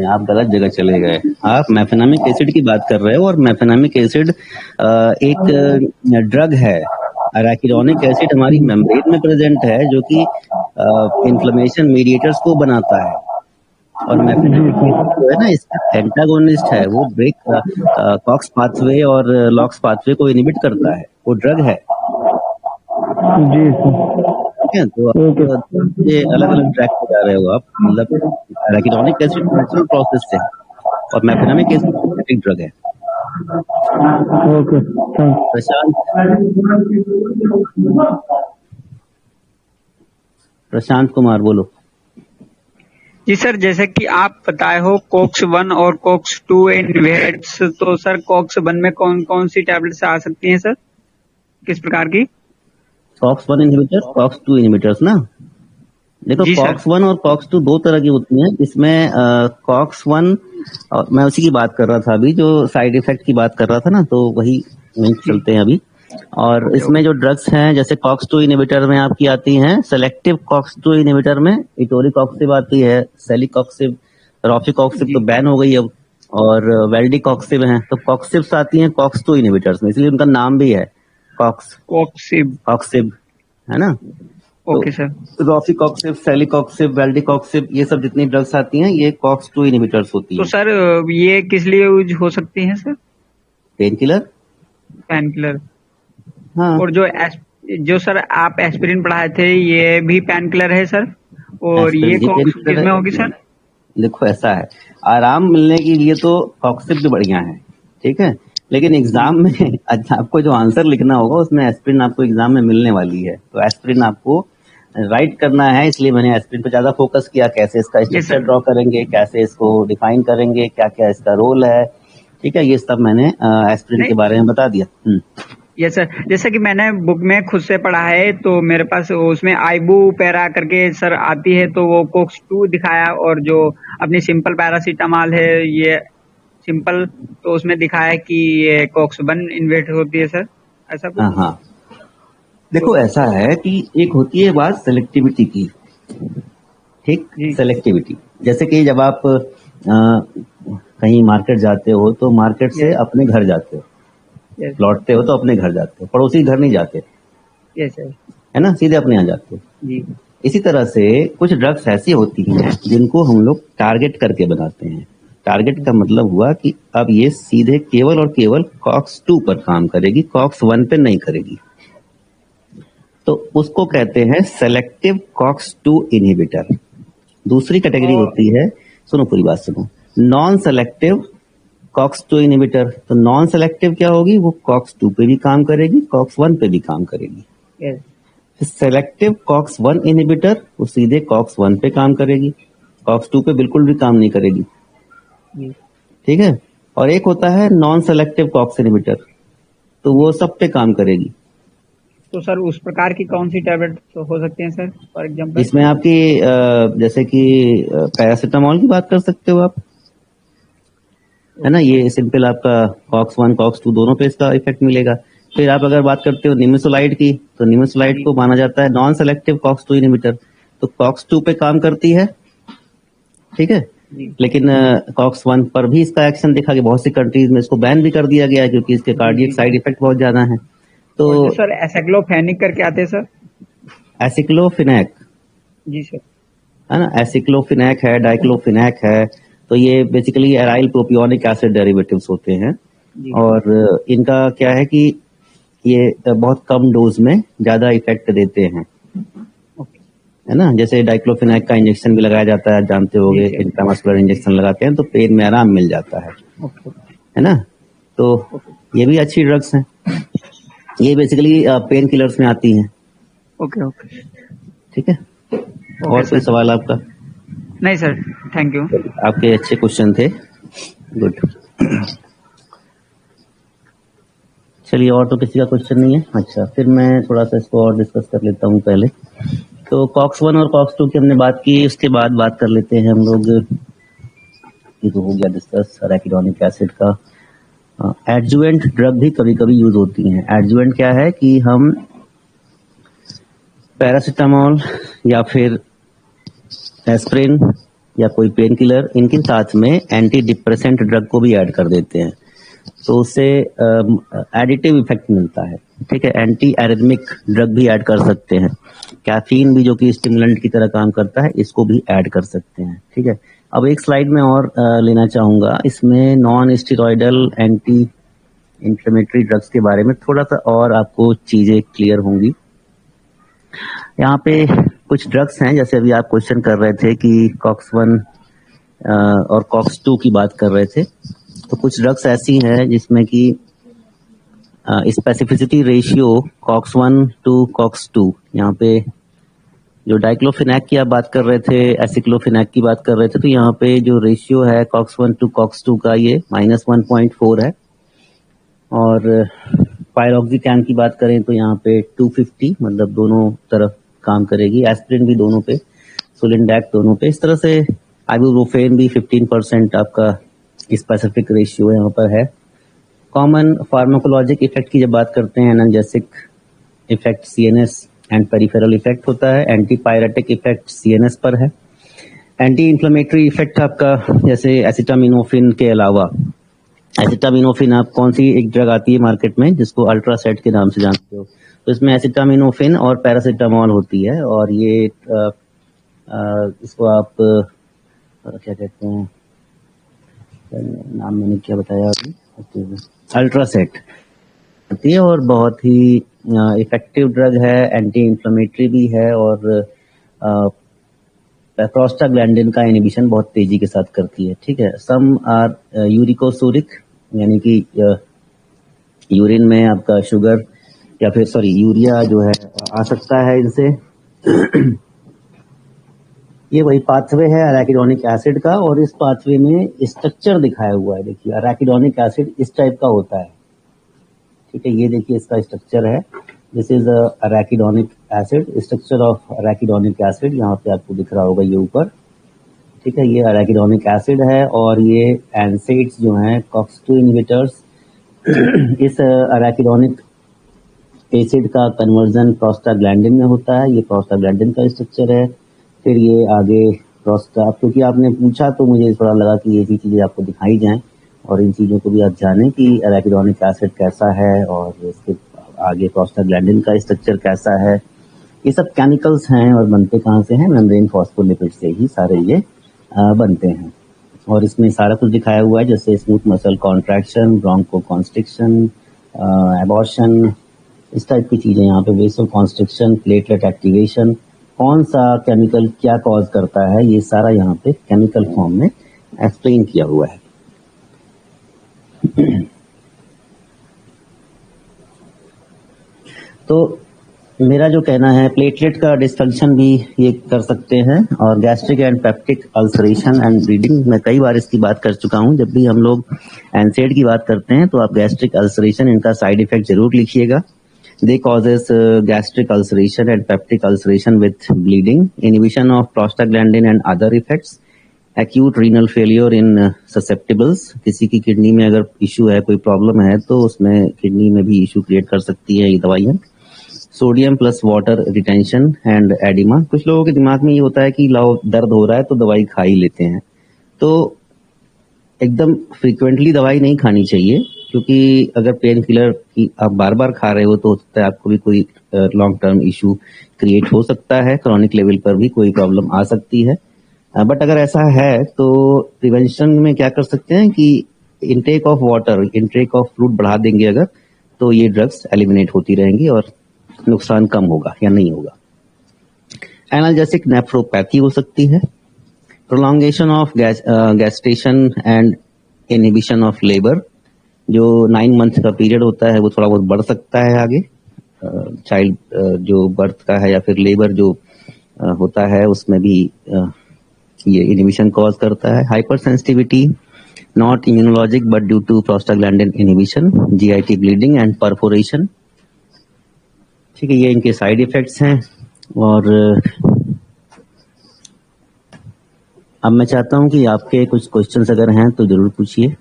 आप गलत जगह चले गए। आप मेफेनामिक एसिड की बात कर रहे हो और मेफेनामिक एसिड एक ड्रग है। एराकिडोनिक एसिड हमारी मेम्ब्रेन में प्रेजेंट है जो कि इन्फ्लेमेशन मीडिएटर्स को बनाता है और मेफेनामिक एसिड जो है ना इसका एंटागोनिस्ट है। वो ब्रेक कॉक्स पाथवे और लॉक्स पाथवे को इनहिबिट करता है। वो ड्रग है। जी सर। ठीक है, तो आप ये अलग अलग ट्रैक पे जा रहे हो आप। मतलब एराकिडोनिक एसिड नेचुरल प्रोसेस से और मेफेनामिक एसिड सिंथेटिक ड्रग है। ओके, प्रशांत कुमार बोलो। जी सर, जैसे कि आप बताए हो कोक्स 1 और कोक्स 2 इनहिबिटर्स, तो सर कोक्स 1 में कौन कौन सी टैबलेट्स आ सकती हैं सर, किस प्रकार की? कॉक्स 1 इनहिबिटर, कॉक्स 2 इनहिबिटर्स ना। देखो जी सर। कॉक्स 1 और कॉक्स 2 दो तरह की होती हैं। इसमें कॉक्स 1 और मैं उसी की बात कर रहा था अभी, जो साइड इफेक्ट की बात कर रहा था ना, तो वही चलते हैं अभी। और इसमें जो ड्रग्स हैं जैसे कॉक्स 2 इनहिबिटर में आपकी आती हैं सेलेक्टिव कॉक्स 2 इनहिबिटर में इटोरिकॉक्सिब आती है, सेलिकॉक्सिब, रोफिकॉक्सिब तो बैन हो गई अब, और वेल्डिकॉक्सिब है। तो कॉक्सिब्स आती हैं कॉक्स 2 इनहिबिटर्स में, इसलिए उनका नाम भी है कॉक्सिब, है ना। Okay sir. रोफिकॉक्सिब, सेलिकॉक्सिब, वेल्डिकॉक्सिब, ये सब जितनी ड्रग्स आती हैं ये कॉक्स 2 इनहिबिटर्स होती तो हैं। सर ये किस लिए यूज हो सकती हैं sir? Pain killer. Pain killer. हाँ, और जो सर आप एस्पिरिन पढ़ाए थे, ये भी पेन किलर है सर? और ये पेन कॉक्स किलर किसमें है। होगी सर? देखो ऐसा है, आराम मिलने के लिए तो कॉक्सिब भी बढ़िया है, ठीक है। लेकिन एग्जाम में आपको जो आंसर लिखना होगा उसमें एस्पिरिन आपको एग्जाम में मिलने वाली है, तो एस्पिरिन आपको राइट करना है। इसलिए मैंने एस्पिरिन पे ज्यादा फोकस किया। कैसे इसका स्ट्रक्चर ड्रॉ करेंगे, कैसे इसको डिफाइन करेंगे, क्या क्या इसका रोल है, ठीक है, ये सब मैंने एस्पिरिन के बारे में बता दिया। यस सर, जैसा कि मैंने बुक में खुद से पढ़ा है, तो मेरे पास उसमें आइबू पैरा करके सर आती है, तो वो कोक्स 2 दिखाया, और जो अपनी सिंपल पैरासीटामॉल है ये सिंपल, तो उसमें दिखाया कि ये कोक्स 1 इन्वेट होती है सर, ऐसा कुछ? हाँ, देखो ऐसा है कि एक होती है बात सेलेक्टिविटी की, ठीक। सेलेक्टिविटी जैसे कि जब आप कहीं मार्केट जाते हो तो मार्केट से अपने घर जाते हो, लौटते हो तो अपने घर जाते हो, पड़ोसी घर नहीं जाते, है ना, सीधे अपने यहाँ जाते हो। जी। इसी तरह से कुछ ड्रग्स ऐसी होती हैं जिनको हम लोग टारगेट करके बनाते हैं। टारगेट का मतलब हुआ कि अब ये सीधे केवल और केवल कॉक्स 2 पर काम करेगी, कॉक्स 1 पे नहीं करेगी, तो उसको कहते हैं सेलेक्टिव कॉक्स 2 इनहिबिटर। दूसरी कैटेगरी होती है, सुनो पूरी बात सुनो, नॉन सेलेक्टिव कॉक्स 2 इनहिबिटर। तो नॉन सेलेक्टिव क्या होगी, वो कॉक्स 2 पे भी काम करेगी, कॉक्स 1 पे भी काम करेगी। सेलेक्टिव कॉक्स 1 इनहिबिटर वो सीधे कॉक्स 1 पे काम करेगी, कॉक्स 2 पे बिल्कुल भी काम नहीं करेगी, ठीक है। और एक होता है नॉन सेलेक्टिव कॉक्स इनहिबिटर, तो वो सब पे काम करेगी। तो सर उस प्रकार की कौन सी टैबलेट हो सकती है सर, फॉर एग्जाम्पल? इसमें आपकी जैसे कि पैरासीटामोल की बात कर सकते हो आप, है ना। ये सिंपल आपका कॉक्स 1 कॉक्स 2 दोनों पे इसका इफेक्ट मिलेगा। फिर आप अगर बात करते हो निमेसोलाइड की, तो निमेसोलाइड को माना जाता है नॉन सेलेक्टिव कॉक्स 2 इनहिबिटर, तो कॉक्स 2 पे काम करती है, ठीक है। लेकिन कॉक्स 1 पर भी इसका एक्शन देखा कि बहुत सी कंट्रीज में इसको बैन भी कर दिया गया है क्योंकि इसके कार्डियक साइड इफेक्ट बहुत ज्यादा है। तो सर एसाइक्लोफेनिक करके आते हैं सर, एसिक्लोफिनैक, जी सर, है ना, एसिक्लोफिनैक है, डाइक्लोफिनैक है, तो ये basically aryl propionic acid derivatives होते हैं। और इनका क्या है कि ये बहुत कम डोज में ज्यादा इफेक्ट देते हैं, है ना। जैसे डाइक्लोफिनैक का इंजेक्शन भी लगाया जाता है, जानते होंगे, इंट्रामस्कुलर इंजेक्शन लगाते हैं तो पेन में आराम मिल जाता है ना। तो ये भी अच्छी ड्रग्स हैं, ये बेसिकली पेन किलर्स में आती हैं। ओके, ठीक है। और कोई सवाल आपका? नहीं सर, थैंक यू। आपके अच्छे क्वेश्चन थे, गुड। चलिए, और तो किसी का क्वेश्चन नहीं है। अच्छा, फिर मैं थोड़ा सा इसको और डिस्कस कर लेता हूँ पहले। तो कॉक्स 1 और कॉक्स 2 की हमने बात की, उसके बाद बात कर लेते हैं हम लोग, ये तो हो गया डिस्कस एराकिडोनिक एसिड का। एडजुवेंट ड्रग भी कभी कभी यूज होती हैं। एडजुवेंट क्या है कि हम पैरासिटामोल या फिर एस्प्रिन या कोई पेन किलर, इनके साथ में एंटी डिप्रेसेंट ड्रग को भी ऐड कर देते हैं, तो उससे एडिटिव इफेक्ट मिलता है। ठीक है, एंटी एरिथमिक ड्रग भी ऐड कर सकते हैं। कैफीन भी जो कि स्टिमुलेंट की तरह काम करता है, इसको भी ऐड कर सकते हैं। ठीक है, अब एक स्लाइड में और लेना चाहूंगा, इसमें non steroidal anti inflammatory drugs के बारे में थोड़ा सा और आपको चीजें क्लियर होंगी। यहाँ पे कुछ ड्रग्स हैं, जैसे अभी आप क्वेश्चन कर रहे थे कि कॉक्स 1 और कॉक्स 2 की बात कर रहे थे, तो कुछ ड्रग्स ऐसी हैं जिसमें कि specificity ratio COX 1 to COX 2, यहाँ पे जो डाइक्लोफिनैक की आप बात कर रहे थे, एसिक्लोफिनैक की बात कर रहे थे, तो यहाँ पे जो रेशियो है कॉक्स 1 टू कॉक्स 2 का, ये -1.4 है। और पायरोक्सिकैम की बात करें तो यहाँ पे 250, मतलब दोनों तरफ काम करेगी। एस्प्रिन भी दोनों पे, सुलिंडैक दोनों पे। इस तरह से आइबुप्रोफेन भी 15% आपका स्पेसिफिक रेशियो यहाँ पर है। कॉमन फार्माकोलॉजिक इफेक्ट की जब बात करते हैं, analgesic effect CNS and peripheral effect होता है। एंटी पायरेटिक इफेक्ट सीएनएस पर है। एंटी इंफ्लेमेटरी इफेक्ट आपका, जैसे एसिटामिनोफिन के अलावा, एसिटामिनोफिन, आप कौन सी एक ड्रग आती है मार्केट में जिसको अल्ट्रासेट के नाम से जानते हो, तो इसमें एसिटामिनोफिन और पैरासिटामोल होती है, और ये इसको आप क्या कहते हैं, नाम मैंने क्या बताया अभी, अल्ट्रासेट होती है, और बहुत ही इफेक्टिव ड्रग है, एंटी इंफ्लेमेटरी भी है, और प्रोस्टाग्लैंडिन का इनहिबिशन बहुत तेजी के साथ करती है। ठीक है, सम आर यूरिकोसूरिक, यानी कि यूरिन में आपका शुगर या फिर यूरिया जो है आ सकता है इनसे। ये वही पाथवे है एराकिडोनिक एसिड का, और इस पाथवे में स्ट्रक्चर दिखाया हुआ है। देखिए, एराकिडोनिक एसिड इस टाइप का होता है। ठीक है, ये देखिए इसका स्ट्रक्चर है। This is arachidonic acid, structure of arachidonic acid, यहाँ पे आपको दिख रहा होगा ये ऊपर। ठीक है, ये एराकिडोनिक एसिड है, और ये एनसेड्स जो हैं कॉक्स 2 इनहिबिटर्स, इस एराकिडोनिक एसिड का कन्वर्जन प्रोस्टाग्लैंडिन में होता है। ये प्रोस्टाग्लैंडिन का स्ट्रक्चर है। फिर ये आगे क्योंकि आपने पूछा तो मुझे थोड़ा लगा कि ये भी चीजें आपको दिखाई जाएं, और इन चीजों को भी आप जानें कि एराकिडोनिक एसिड कैसा है, और इसके आगे प्रोस्टाग्लैंडिन का स्ट्रक्चर कैसा है। ये सब केमिकल्स हैं, और बनते कहाँ से हैं, मेम्ब्रेन फॉस्फोलिपिड से ही सारे ये बनते हैं। और इसमें सारा कुछ दिखाया हुआ है, जैसे smooth muscle contraction, bronchoconstriction, abortion, इस टाइप की चीजें यहाँ पे, वेसो कॉन्स्ट्रिक्शन, प्लेटलेट एक्टिवेशन, कौन सा केमिकल क्या कॉज करता है, ये सारा यहाँ पे केमिकल फॉर्म में एक्सप्लेन किया हुआ है। तो मेरा जो कहना है, प्लेटलेट का डिस्फंक्शन भी ये कर सकते हैं, और gastric and peptic ulceration and bleeding, मैं कई बार इसकी बात कर चुका हूं। जब भी हम लोग एनसेड की बात करते हैं तो आप गैस्ट्रिक अल्सरेशन, इनका साइड इफेक्ट जरूर लिखिएगा। They causes gastric ulceration and peptic ulceration with bleeding, inhibition of prostaglandin and other effects, acute renal failure in susceptibles, किसी की किडनी में अगर इशू है, कोई प्रॉब्लम है, तो उसमें किडनी में भी इशू क्रिएट कर सकती है ये दवाइयाँ। Sodium plus water retention and oedema, कुछ लोगों के दिमाग में ये होता है कि लाओ दर्द हो रहा है तो दवाई खा ही लेते हैं, तो एकदम फ्रीक्वेंटली दवाई नहीं खानी चाहिए, क्योंकि अगर पेन किलर की आप बार बार खा रहे हो तो हो सकता है आपको भी कोई लॉन्ग टर्म इशू क्रिएट हो सकता है, क्रॉनिक लेवल पर भी कोई प्रॉब्लम आ सकती है। बट अगर ऐसा है तो प्रिवेंशन में क्या कर सकते हैं कि intake of water, intake of fluid बढ़ा देंगे अगर, तो ये ड्रग्स एलिमिनेट होती रहेंगी और नुकसान कम होगा या नहीं होगा। एनाल्जेसिक नेफ्रोपैथी हो सकती है। Prolongation of gestation and inhibition of labour, जो 9 मंथ का पीरियड होता है वो थोड़ा बहुत बढ़ सकता है आगे, चाइल्ड जो बर्थ का है या फिर लेबर जो होता है उसमें भी ये इनहिबिशन कॉज करता है। Hypersensitivity not immunologic but due to prostaglandin inhibition, GIT bleeding and perforation. ठीक है, ये इनके साइड इफेक्ट्स हैं। और अब मैं चाहता हूं कि आपके कुछ क्वेश्चंस अगर हैं तो जरूर पूछिए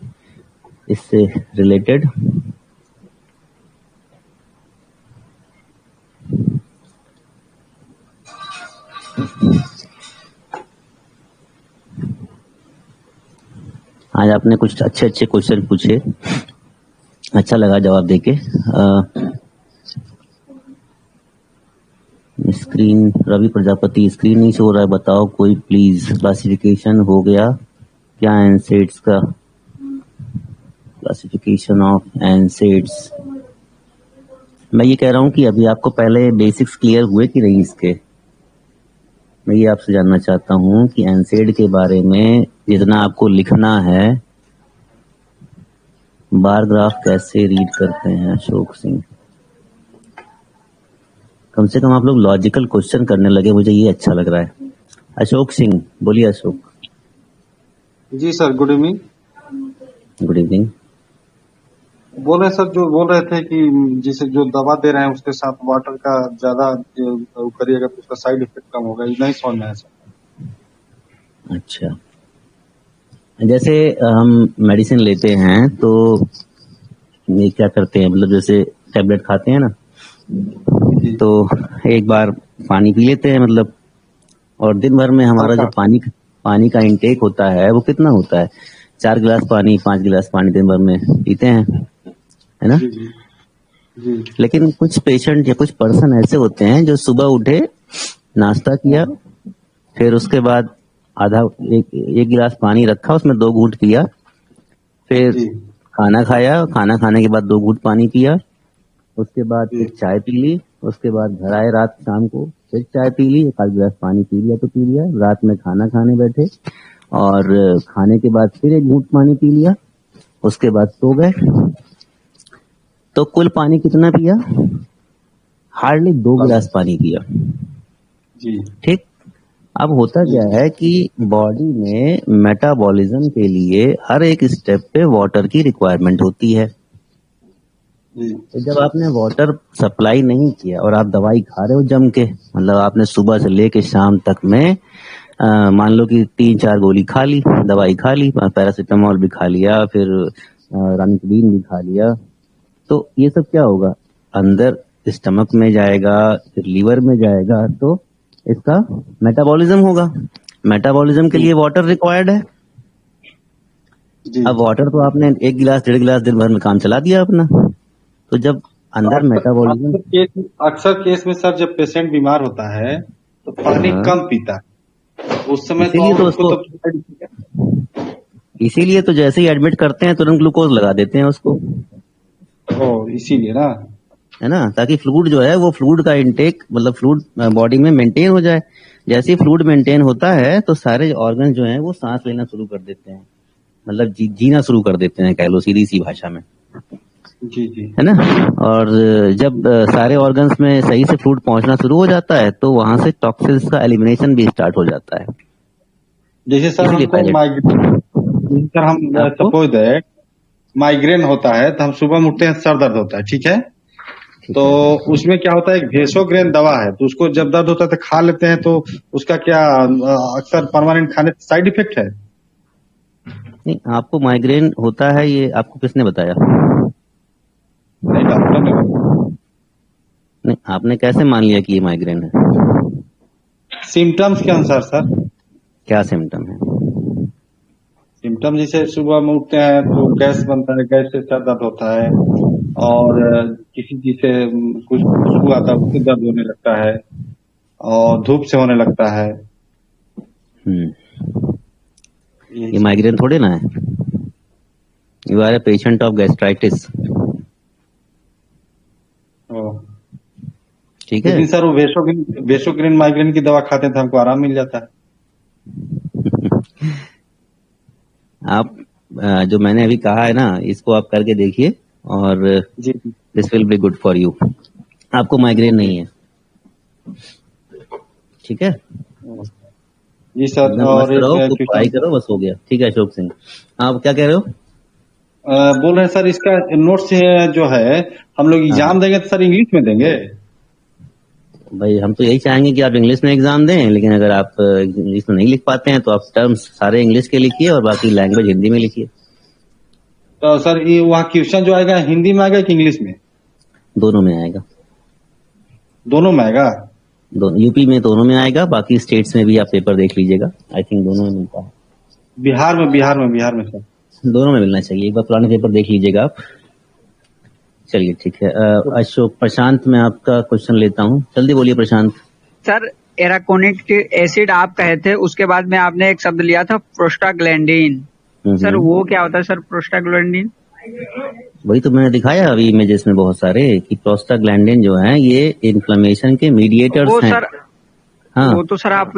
इससे रिलेटेड। आज आपने कुछ अच्छे अच्छे क्वेश्चन पूछे, अच्छा लगा जवाब देके। स्क्रीन रवि प्रजापति, स्क्रीन नहीं शो रहा है, बताओ कोई प्लीज। क्लासिफिकेशन हो गया क्या एनसेड्स का? क्लासिफिकेशन ऑफ एनसेड्स, मैं ये कह रहा हूं कि अभी आपको पहले बेसिक्स क्लियर हुए कि नहीं इसके। मैं ये आपसे जानना चाहता हूं कि एनसेड के बारे में जितना आपको लिखना है, बार ग्राफ कैसे रीड करते हैं अशोक सिंह। कम से कम आप लोग लॉजिकल क्वेश्चन करने लगे, मुझे ये अच्छा लग रहा है। अशोक सिंह बोलिए। Ashok ji sir, good evening. Good evening. बोल रहे सर, जो बोल रहे थे कि जिसे जो दवा दे रहे हैं उसके साथ वाटर का ज्यादा करिएगा तो उसका साइड इफेक्ट कम होगा, ये नहीं समझ में आया सर। अच्छा, जैसे हम मेडिसिन लेते हैं तो ये क्या करते हैं, मतलब जैसे टैबलेट खाते हैं ना, तो एक बार पानी पी लेते हैं, मतलब, और दिन भर में हमारा जो पानी का इंटेक होता है वो कितना होता है? 4 गिलास पानी, 5 गिलास पानी दिन भर में पीते हैं, है ना? जी। लेकिन कुछ पेशेंट या कुछ पर्सन ऐसे होते हैं जो सुबह उठे, नाश्ता किया, फिर उसके बाद एक गिलास पानी रखा, उसमें 2 घूंट पिया, फिर खाना खाया, खाना खाने के बाद 2 घूंट पानी पिया, उसके बाद फिर चाय पी ली, उसके बाद घर आए रात शाम को फिर चाय पी ली, 1 गिलास पानी पी लिया तो पी लिया, रात में खाना खाने बैठे और खाने के बाद फिर 1 घूंट पानी पी लिया, उसके बाद सो गए। तो कुल पानी कितना पिया? हार्डली 2 गिलास पानी पिया। ठीक। अब होता क्या है कि बॉडी में मेटाबॉलिज्म के लिए हर एक स्टेप पे वाटर की रिक्वायरमेंट होती है। तो जब आपने वाटर सप्लाई नहीं किया और आप दवाई खा रहे हो जम के, मतलब आपने सुबह से लेके शाम तक में मान लो कि 3-4 गोली खा ली, दवाई खा ली, पैरासीटामोल भी खा लिया, फिर रानिटिडीन भी खा लिया, तो ये सब क्या होगा? अंदर स्टमक में जाएगा, फिर लीवर में जाएगा, तो इसका मेटाबॉलिज्म होगा। मेटाबॉलिज्म के लिए वाटर रिक्वायर्ड है। अब वाटर तो आपने 1 गिलास 1.5 गिलास दिन भर में काम चला दिया अपना, तो जब अंदर मेटाबॉलिज्म, अक्सर केस में सर जब पेशेंट बीमार होता है तो पानी कम पीता है, उस समय इसीलिए तो जैसे ही एडमिट करते हैं तुरंत ग्लूकोज लगा देते हैं उसको। इसीलिए ना, है ना, ताकि फ्लूइड जो है वो फ्लूइड का इंटेक, मतलब फ्लूइड बॉडी में मेंटेन हो जाए। जैसे ही फ्लूइड मेंटेन होता है तो सारे ऑर्गन जो हैं वो सांस लेना शुरू कर देते हैं, मतलब जीना शुरू कर देते हैं, कह लो सीधी सी भाषा में। जी, है ना। और जब सारे ऑर्गन्स में सही से फ्लूइड पहुंचना शुरू हो जाता है तो वहां से टॉक्सिन्स का एलिमिनेशन भी स्टार्ट हो जाता है। जैसे सर हम सपोज दैट माइग्रेन होता है तो हम सुबह में उठते हैं, सर दर्द होता है, ठीक है, तो उसमें क्या होता है, एक भेसोग्रेन दवा है, तो उसको जब दर्द होता है तो खा लेते हैं, तो उसका क्या अक्सर परमानेंट खाने साइड इफेक्ट है? नहीं, आपको माइग्रेन होता है ये आपको किसने बताया? नहीं, डॉक्टर ने। नहीं, आपने कैसे मान लिया कि ये माइग्रेन है? सिम्टम्स के अनुसार सर। क्या सिम्टम है? सिम्टम जैसे सुबह में उठते हैं तो गैस बनता है, गैस से सर दर्द होता है, और किसी चीज से कुछ खुशबू आता है उससे दर्द होने लगता है, और धूप से होने लगता है। ये माइग्रेन थोड़े ना है, you are a patient of gastritis. ठीक है। लेकिन सर वो वेसोग्रीन माइग्रेन की दवा खाते हैं तो हमको आराम मिल जाता है। आप जो मैंने अभी कहा है ना, इसको आप करके देखिए और this will be good for you. आपको माइग्रेन नहीं है, ठीक है। जी सर। एकदम और मस्त एक रहो, खूब पढ़ाई क्वेश्चन करो, बस हो गया। ठीक है अशोक सिंह, आप क्या कह रहे हो? बोल रहे हैं सर, इसका नोट्स जो है हम लोग हाँ एग्जाम देंगे तो सर इंग्लिश में देंगे? भाई, हम तो यही चाहेंगे कि आप इंग्लिश में एग्जाम दें, लेकिन अगर आप इंग्लिश में नहीं लिख पाते हैं तो आप टर्म्स सारे इंग्लिश के लिखिए और बाकी लैंग्वेज हिंदी में लिखिए। तो सर ये वहाँ क्वेश्चन जो आएगा हिंदी में आएगा कि इंग्लिश में? दोनों में आएगा। दोनों में आएगा? दोनों, यूपी में दोनों में आएगा, बाकी स्टेट्स में भी आप पेपर देख लीजिएगा, आई थिंक दोनों में मिलता है। बिहार में सर। दोनों में मिलना चाहिए, एक बार पुराने पेपर देख लीजिएगा आप। चलिए ठीक है। अशोक, प्रशांत, मैं आपका क्वेश्चन लेता हूँ, जल्दी बोलिए प्रशांत। सर एराकोनिक एसिड आप कहे थे, उसके बाद में आपने एक शब्द लिया था प्रोस्टाग्लैंडिन। सर वो क्या होता है सर प्रोस्टाग्लैंडिन? वही तो मैंने दिखाया अभी इमेजेस में बहुत सारे कि प्रोस्टाग्लैंडिन जो है ये इन्फ्लेमेशन के मीडिएटर्स वो हैं। सर हाँ वो तो सर आप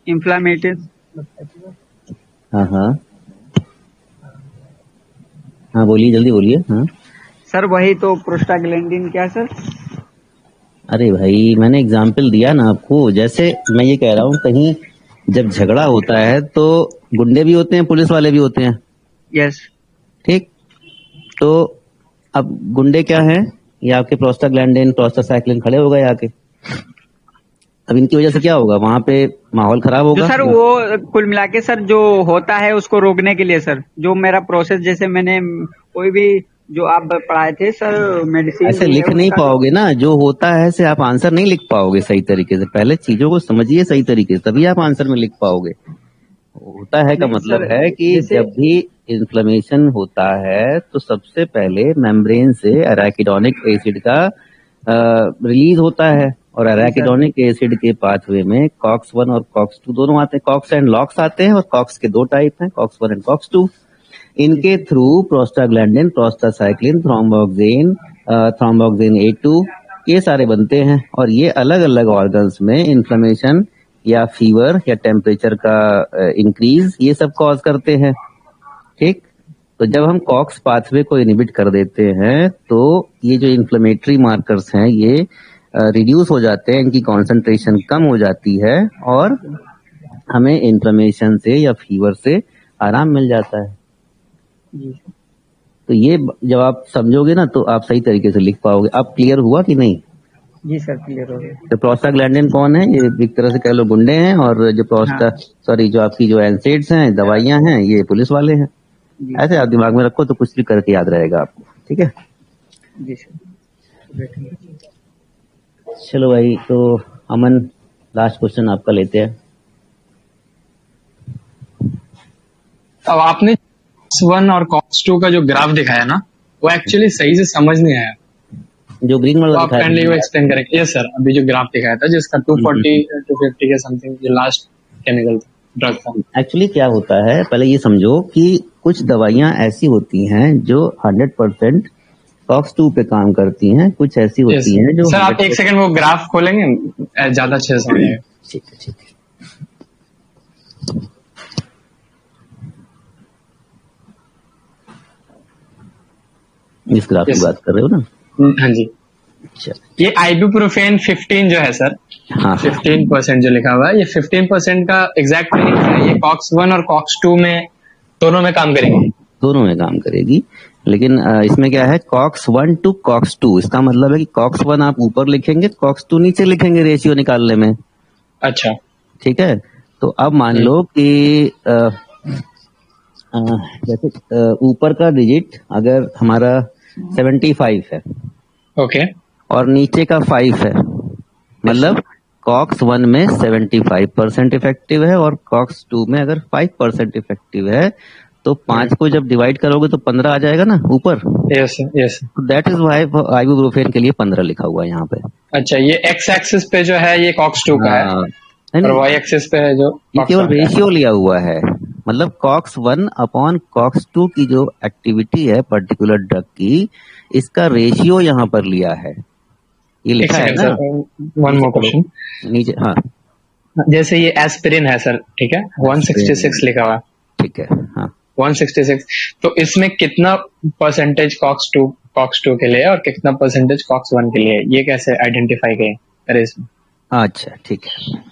इन्फ्लामेटेड। हाँ हाँ हाँ, बोलिए, जल्दी बोलिए। हाँ सर वही तो प्रोस्टाग्लैंडिन क्या सर? अरे भाई, मैंने एग्जाम्पल दिया ना आपको। जैसे मैं ये कह रहा हूँ, कहीं जब झगड़ा होता है तो गुंडे भी होते हैं, पुलिस वाले भी होते हैं, यस। ठीक। तो अब गुंडे क्या है, ये आपके प्रोस्टाग्लैंडिन, प्रोस्टासाइक्लिन खड़े हो गए आके। अब इनकी वजह से क्या होगा, वहां पे माहौल खराब जो होगा। सर वो कुल मिला के सर जो होता है उसको रोकने के लिए सर, जो मेरा प्रोसेस, जैसे मैंने कोई भी जो आप पढ़ाए थे सर मेडिसिन, ऐसे लिख नहीं पाओगे ना, जो होता है ऐसे आप आंसर नहीं लिख पाओगे सही तरीके से। पहले चीजों को समझिए सही तरीके से, तभी आप आंसर में लिख पाओगे। होता है का मतलब है कि जब भी इन्फ्लेमेशन होता है तो सबसे पहले मेम्ब्रेन से अराकिडोनिक एसिड का रिलीज होता है, और अराकिडोनिक एसिड के पाथवे में कॉक्स 1 और कॉक्स 2 दोनों आते हैं। कॉक्स एंड लॉक्स आते हैं, और कॉक्स के दो टाइप हैं, कॉक्स 1 एंड कॉक्स 2। इनके through prostaglandin, prostacyclin, thromboxane A2 ये सारे बनते हैं, और ये अलग अलग ऑर्गन्स में इन्फ्लेमेशन या फीवर या टेम्परेचर का इंक्रीज ये सब कॉज करते हैं, ठीक। तो जब हम कॉक्स पाथवे को इनहिबिट कर देते हैं तो ये जो इन्फ्लेमेटरी मार्कर्स हैं ये रिड्यूस हो जाते हैं, इनकी कॉन्सेंट्रेशन कम हो जाती है, और हमें इन्फ्लेमेशन से या फीवर से आराम मिल जाता है। तो ये जब आप समझोगे ना तो आप सही तरीके से लिख पाओगे। अब क्लियर हुआ कि नहीं? जी सर क्लियर हो गया। तो प्रोस्टाग्लैंडिन कौन है? ये एक तरह से कह लो गुंडे हैं, और जो जो आपकी जो एनसेड्स हैं, दवाइयां हैं, ये पुलिस वाले हैं। ऐसे आप दिमाग में रखो तो कुछ भी करके याद रहेगा आपको, ठीक है। जी सर। चलो भाई, तो अमन लास्ट क्वेश्चन आपका लेते हैं। अब आपने COX-1 और COX-2 का जो ग्राफ दिखाया ना, वो एक्चुअली सही से समझ नहीं आया। जो ग्रीन वाला तो आप काइंडली वो एक्सप्लेन करेंगे? यस सर, अभी जो ग्राफ दिखाया था जिसका 240 250 के समथिंग जो लास्ट केमिकल ड्रग था। एक्चुअली क्या होता है, पहले ये समझो कि कुछ दवाइयां ऐसी होती हैं जो 100% COX-2 पे काम करती हैं, कुछ ऐसी होती हैं जो सर आप एक सेकंड वो ग्राफ खोलेंगे, ज्यादा अच्छे से समझेंगे। ठीक है, ठीक है। इस ग्राफ की बात कर रहे हो ना? हाँ जी। अच्छा, ये आइबुप्रोफेन 15 जो है सर, हाँ 15% जो लिखा हुआ है, ये 15% का एग्जैक्ट मीनिंग है, ये COX-1 और COX-2 में दोनों में काम करेंगे? दोनों में काम करेगी, लेकिन इसमें क्या है, COX-1 to COX-2, इसका मतलब है कि COX-1 आप ऊपर लिखेंगे, COX-2 नीचे लिखेंगे रेशियो निकालने में। अच्छा, ठीक है। तो अब मान लो कि जैसे ऊपर का डिजिट अगर हमारा 75 है, ओके, और नीचे का 5 है, मतलब COX-1 में 75% इफेक्टिव है, और COX-2 में अगर 5% इफेक्टिव है, तो 5 को जब डिवाइड करोगे तो 15 आ जाएगा ना ऊपर। Yes yes. That is why ibuprofen के लिए 15 लिखा हुआ है यहाँ पे। अच्छा, ये एक्स एक्सिस पे जो है ये COX-2 का है, और वाई एक्सिस पे है जो ये केवल रेशियो लिया हुआ है, मतलब COX-1 अपॉन COX-2 की जो एक्टिविटी है पर्टिकुलर ड्रग की, इसका रेशियो यहाँ पर लिया है, ये लिखा है ना। वन मोर क्वेश्चन नीचे, हाँ जैसे ये एस्पिरिन है सर, ठीक है, 166 लिखा हुआ है, ठीक है, हाँ 166, तो इसमें कितना परसेंटेज COX-2 के लिए और कितना परसेंटेज COX-1 के लिए, ये कैसे आइडेंटिफाई करें इसमें? अच्छा ठीक है।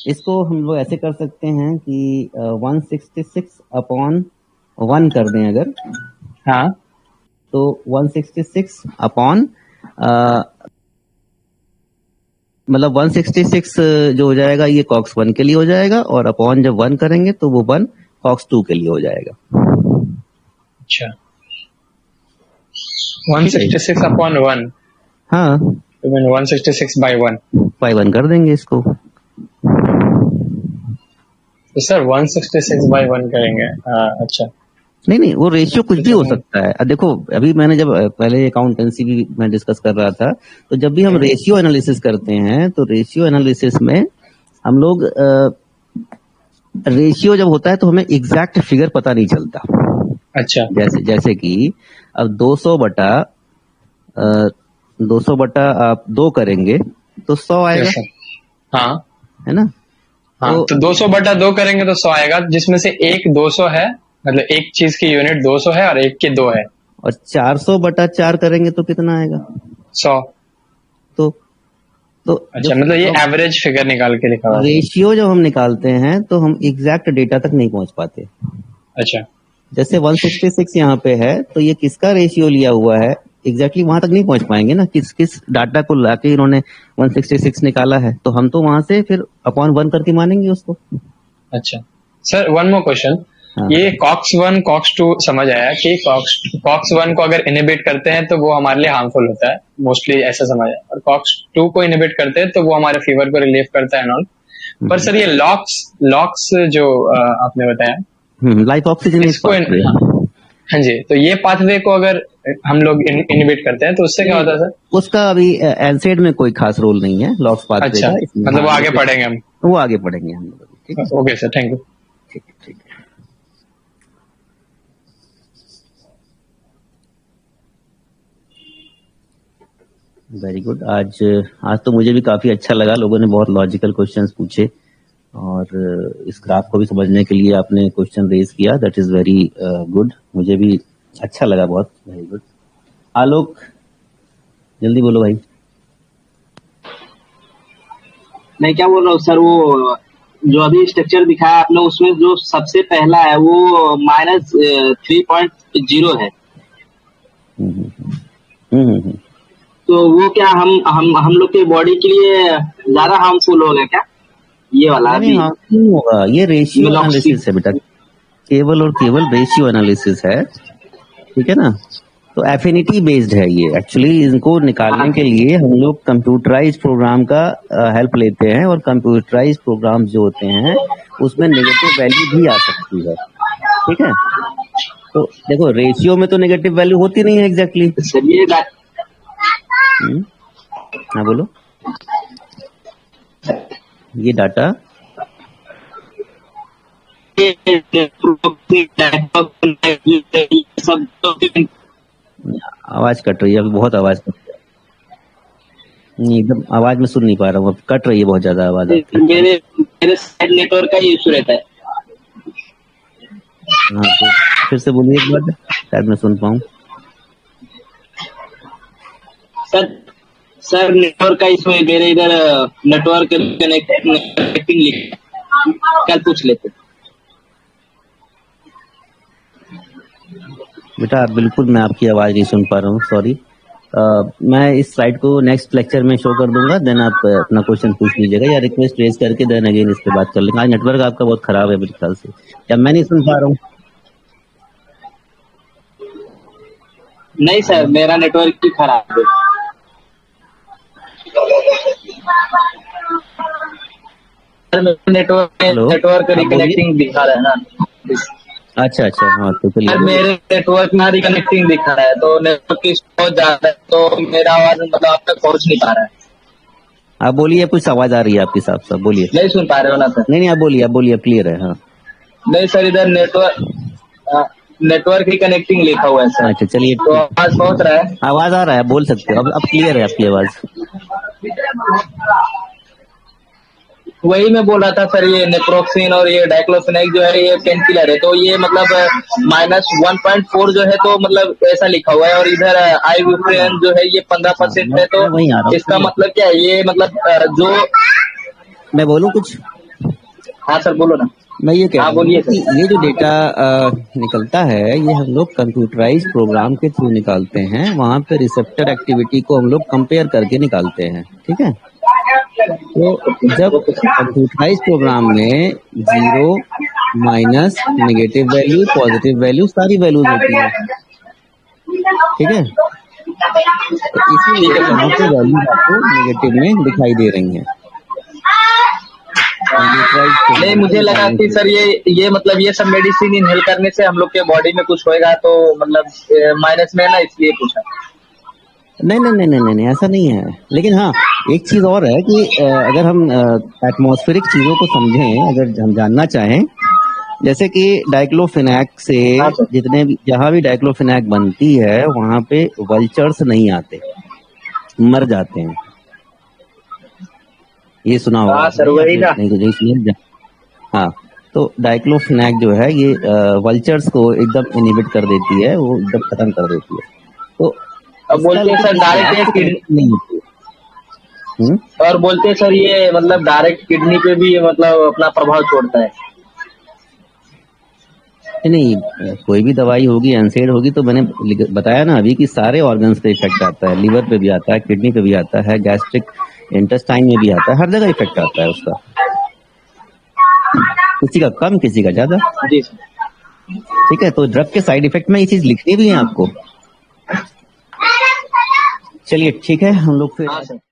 इसको हम लोग ऐसे कर सकते हैं कि 166/1 कर दें अगर, हाँ तो 166 अपॉन मतलब 166 जो हो जाएगा ये कॉक्स 1 के लिए हो जाएगा, और अपॉन जब 1 करेंगे तो वो 1 कॉक्स 2 के लिए हो जाएगा। अच्छा 166/1 हाँ, तो मैंने 166/1 बाई 1 कर देंगे इसको। तो सर 166/1 करेंगे। अच्छा नहीं, वो रेशियो कुछ भी हो सकता है। देखो अभी मैंने जब पहले अकाउंटेंसी भी मैं डिस्कस कर रहा था, तो जब भी हम रेशियो एनालिसिस करते हैं तो रेशियो एनालिसिस में हम लोग रेशियो जब होता है तो हमें एग्जैक्ट फिगर पता नहीं चलता। अच्छा जैसे कि अब 200 बटा आप 2 करेंगे तो 100 आएगा, yes, sir. हाँ है ना? हाँ तो 200/2 करेंगे तो 100 आएगा, जिसमें से एक 200 है, मतलब एक चीज की यूनिट 200 है और एक के 2 है। और 400 बटा 4 करेंगे तो कितना आएगा? 100। तो अच्छा मतलब ये एवरेज फिगर निकाल के लिखा हुआ है। रेशियो जब हम निकालते हैं तो हम एग्जैक्ट डेटा तक नहीं पहुंच पाते। अच्छा जैसे 166 यहाँ पे है तो ये किसका रेशियो लिया हुआ है, एग्जैक्टली वहां तक नहीं पहुंच पाएंगे ना, किस डाटा को लाके इन्होंने 166 निकाला है, तो हम तो वहां से फिर अपॉन 1 करके मानेंगे उसको। अच्छा सर वन मोर क्वेश्चन, हाँ। ये कॉक्स 1 कॉक्स 2 समझ आया कि कॉक्स 1 को अगर इनिबिट करते हैं तो वो हमारे लिए हार्मफुल होता है, मोस्टली ऐसा समझ आया, और कॉक्स 2 को इनिबिट करते हैं तो वो हमारे फीवर को रिलीफ करता है एंड ऑल। पर सर ये लॉक्स जो आपने बताया लाइफ ऑक्सीजन इसको हाँ जी, तो ये पाथवे को अगर हम लोग इनिबिट करते हैं तो उससे क्या होता है सर? उसका अभी एनसेड में कोई खास रोल नहीं है लॉक्स पाथवे अच्छा, का। मतलब वो आगे पढ़ेंगे हम, वो आगे पढ़ेंगे हम लोग। ठीक है, ओके सर, थैंक यू। ठीक है। Very good. आज तो मुझे भी काफी अच्छा लगा, लोगों ने बहुत लॉजिकल क्वेश्चंस पूछे और इस ग्राफ को भी समझने के लिए आपने क्वेश्चन रेज किया, दैट इज वेरी गुड। मुझे भी अच्छा लगा बहुत, वेरी गुड। आलोक जल्दी बोलो भाई। मैं क्या बोल रहा हूँ सर, वो जो अभी स्ट्रक्चर दिखाया आपने उसमें जो सबसे पहला है वो -3.0 है। तो वो क्या हम लोग के बॉडी के लिए ज्यादा हार्मफुल होगा क्या ये वाला? नहीं होगा, ये रेशियो एनालिसिस है बेटा, केवल और केवल रेशियो एनालिसिस है, ठीक है ना? तो एफिनिटी बेस्ड है ये। एक्चुअली इनको निकालने के लिए हम लोग कंप्यूटराइज प्रोग्राम का हेल्प लेते हैं, और कंप्यूटराइज प्रोग्राम जो होते हैं उसमें नेगेटिव वैल्यू भी आ सकती है, ठीक है? तो देखो रेशियो में तो नेगेटिव वैल्यू होती नहीं है एग्जैक्टली। हाँ बोलो। ये डाटा आवाज कट रही है, अभी बहुत आवाज कट रही है, एकदम आवाज में सुन नहीं पा रहा हूँ, कट रही है बहुत ज्यादा आवाज आपकी। मेरे साइड नेटवर्क का इशू रहता है। हाँ तो फिर से बोलिए एक बार, शायद मैं सुन पाऊँ। सर नेटवर्क का इशू है मेरे इधर, नेटवर्क कनेक्टिंग लिखा, कल पूछ लेते। बेटा बिल्कुल मैं आपकी आवाज नहीं सुन पा रहा हूँ, सॉरी। मैं इस स्लाइड को नेक्स्ट लेक्चर में शो कर दूंगा, देन आप अपना क्वेश्चन पूछ लीजिएगा या रिक्वेस्ट रेज करके देन अगेन इस पे बात कर लेंगे। आज नेटवर्क आपका बहुत खराब है मेरे ख्याल से, या मैं नहीं सुन पा रहा हूँ? नहीं सर, मेरा नेटवर्क ही खराब है। नेटवर्क रिकनेक्टिंग दिखा रहा है ना। अच्छा हाँ तो चलिए। मेरे नेटवर्क में रिकनेक्टिंग दिखा रहा है, तो नेटवर्क की बहुत ज्यादा है, तो मेरा आवाज मतलब आप तक पहुंच नहीं पा रहा है। आप बोलिए, कुछ आवाज आ रही है आपकी साफ साफ, बोलिए। नहीं सुन पा रहे हो ना सर? नहीं आप बोलिए क्लियर है। हाँ नहीं सर, इधर नेटवर्क रिकनेक्टिंग लिखा हुआ है सर। अच्छा चलिए, तो आवाज पहुंच रहा है? आवाज आ रहा है, बोल सकते हो, अब क्लियर है आपकी आवाज। वही मैं बोल रहा था सर, ये नेप्रोक्सिन और ये डाइक्लोफेनाक जो है ये पेन किलर है, तो ये मतलब -1.4 जो है तो मतलब ऐसा लिखा हुआ है, और इधर आइबुप्रोफेन जो है ये 15% है, तो इसका मतलब क्या है? ये मतलब जो मैं बोलूं कुछ, हाँ सर बोलो ना। मैं ये कह हाँ रहा हूँ बोलिए कि सर। ये जो डेटा निकलता है ये हम लोग कंप्यूटराइज प्रोग्राम के थ्रू निकालते हैं, वहां पे रिसेप्टर एक्टिविटी को हम लोग कंपेयर करके निकालते हैं, ठीक है। तो जब कंप्यूटराइज प्रोग्राम में 0, minus, negative value, positive value सारी वैल्यूज होती है, ठीक है। तो इसीलिए यहाँ पे वैल्यूज आपको नेगेटिव में दिखाई दे रही हैं। नहीं मुझे लगा कि सर ये मतलब ये सब मेडिसिन इनहेल करने से हम लोग के बॉडी में कुछ होएगा, तो मतलब माइनस में है ना, इसलिए पूछा। नहीं नहीं नहीं नहीं नहीं ऐसा नहीं है। लेकिन हाँ एक चीज और है कि अगर हम एटमॉस्फेरिक चीजों को समझें, अगर हम जानना चाहें, जैसे कि डाइक्लोफिनेक से जितने भी जहां भी डाइक्लोफिनेक बनती है वहां पे वल्चर्स नहीं आते, मर जाते हैं। ये सुना होगा। हाँ सर वही ना। नहीं हाँ, तो डाइक्लोफिनेक जो है ये वल्चर्स को एकदम इनहिबिट कर देती है, वो एकदम खत्म कर देती है। तो अब बोलते हैं सर डायरेक्ट किडनी, और बोलते हैं सर ये मतलब डायरेक्ट किडनी पे भी मतलब अपना प्रभाव छोड़ता है। नहीं, कोई भी दवाई होगी, एनसेड होगी, तो मैंने बताया ना अभी कि सारे ऑर्गन्स पे इफेक्ट आता है, लिवर पे भी आता है, किडनी पे भी आता है, गैस्ट्रिक इंटेस्टाइन में भी आता है, हर जगह इफेक्ट आता है उसका, किसी का कम किसी का ज्यादा। जी ठीक है, तो ड्रग के साइड इफेक्ट में ये चीज लिखनी भी है आपको। चलिए ठीक है, हम लोग फिर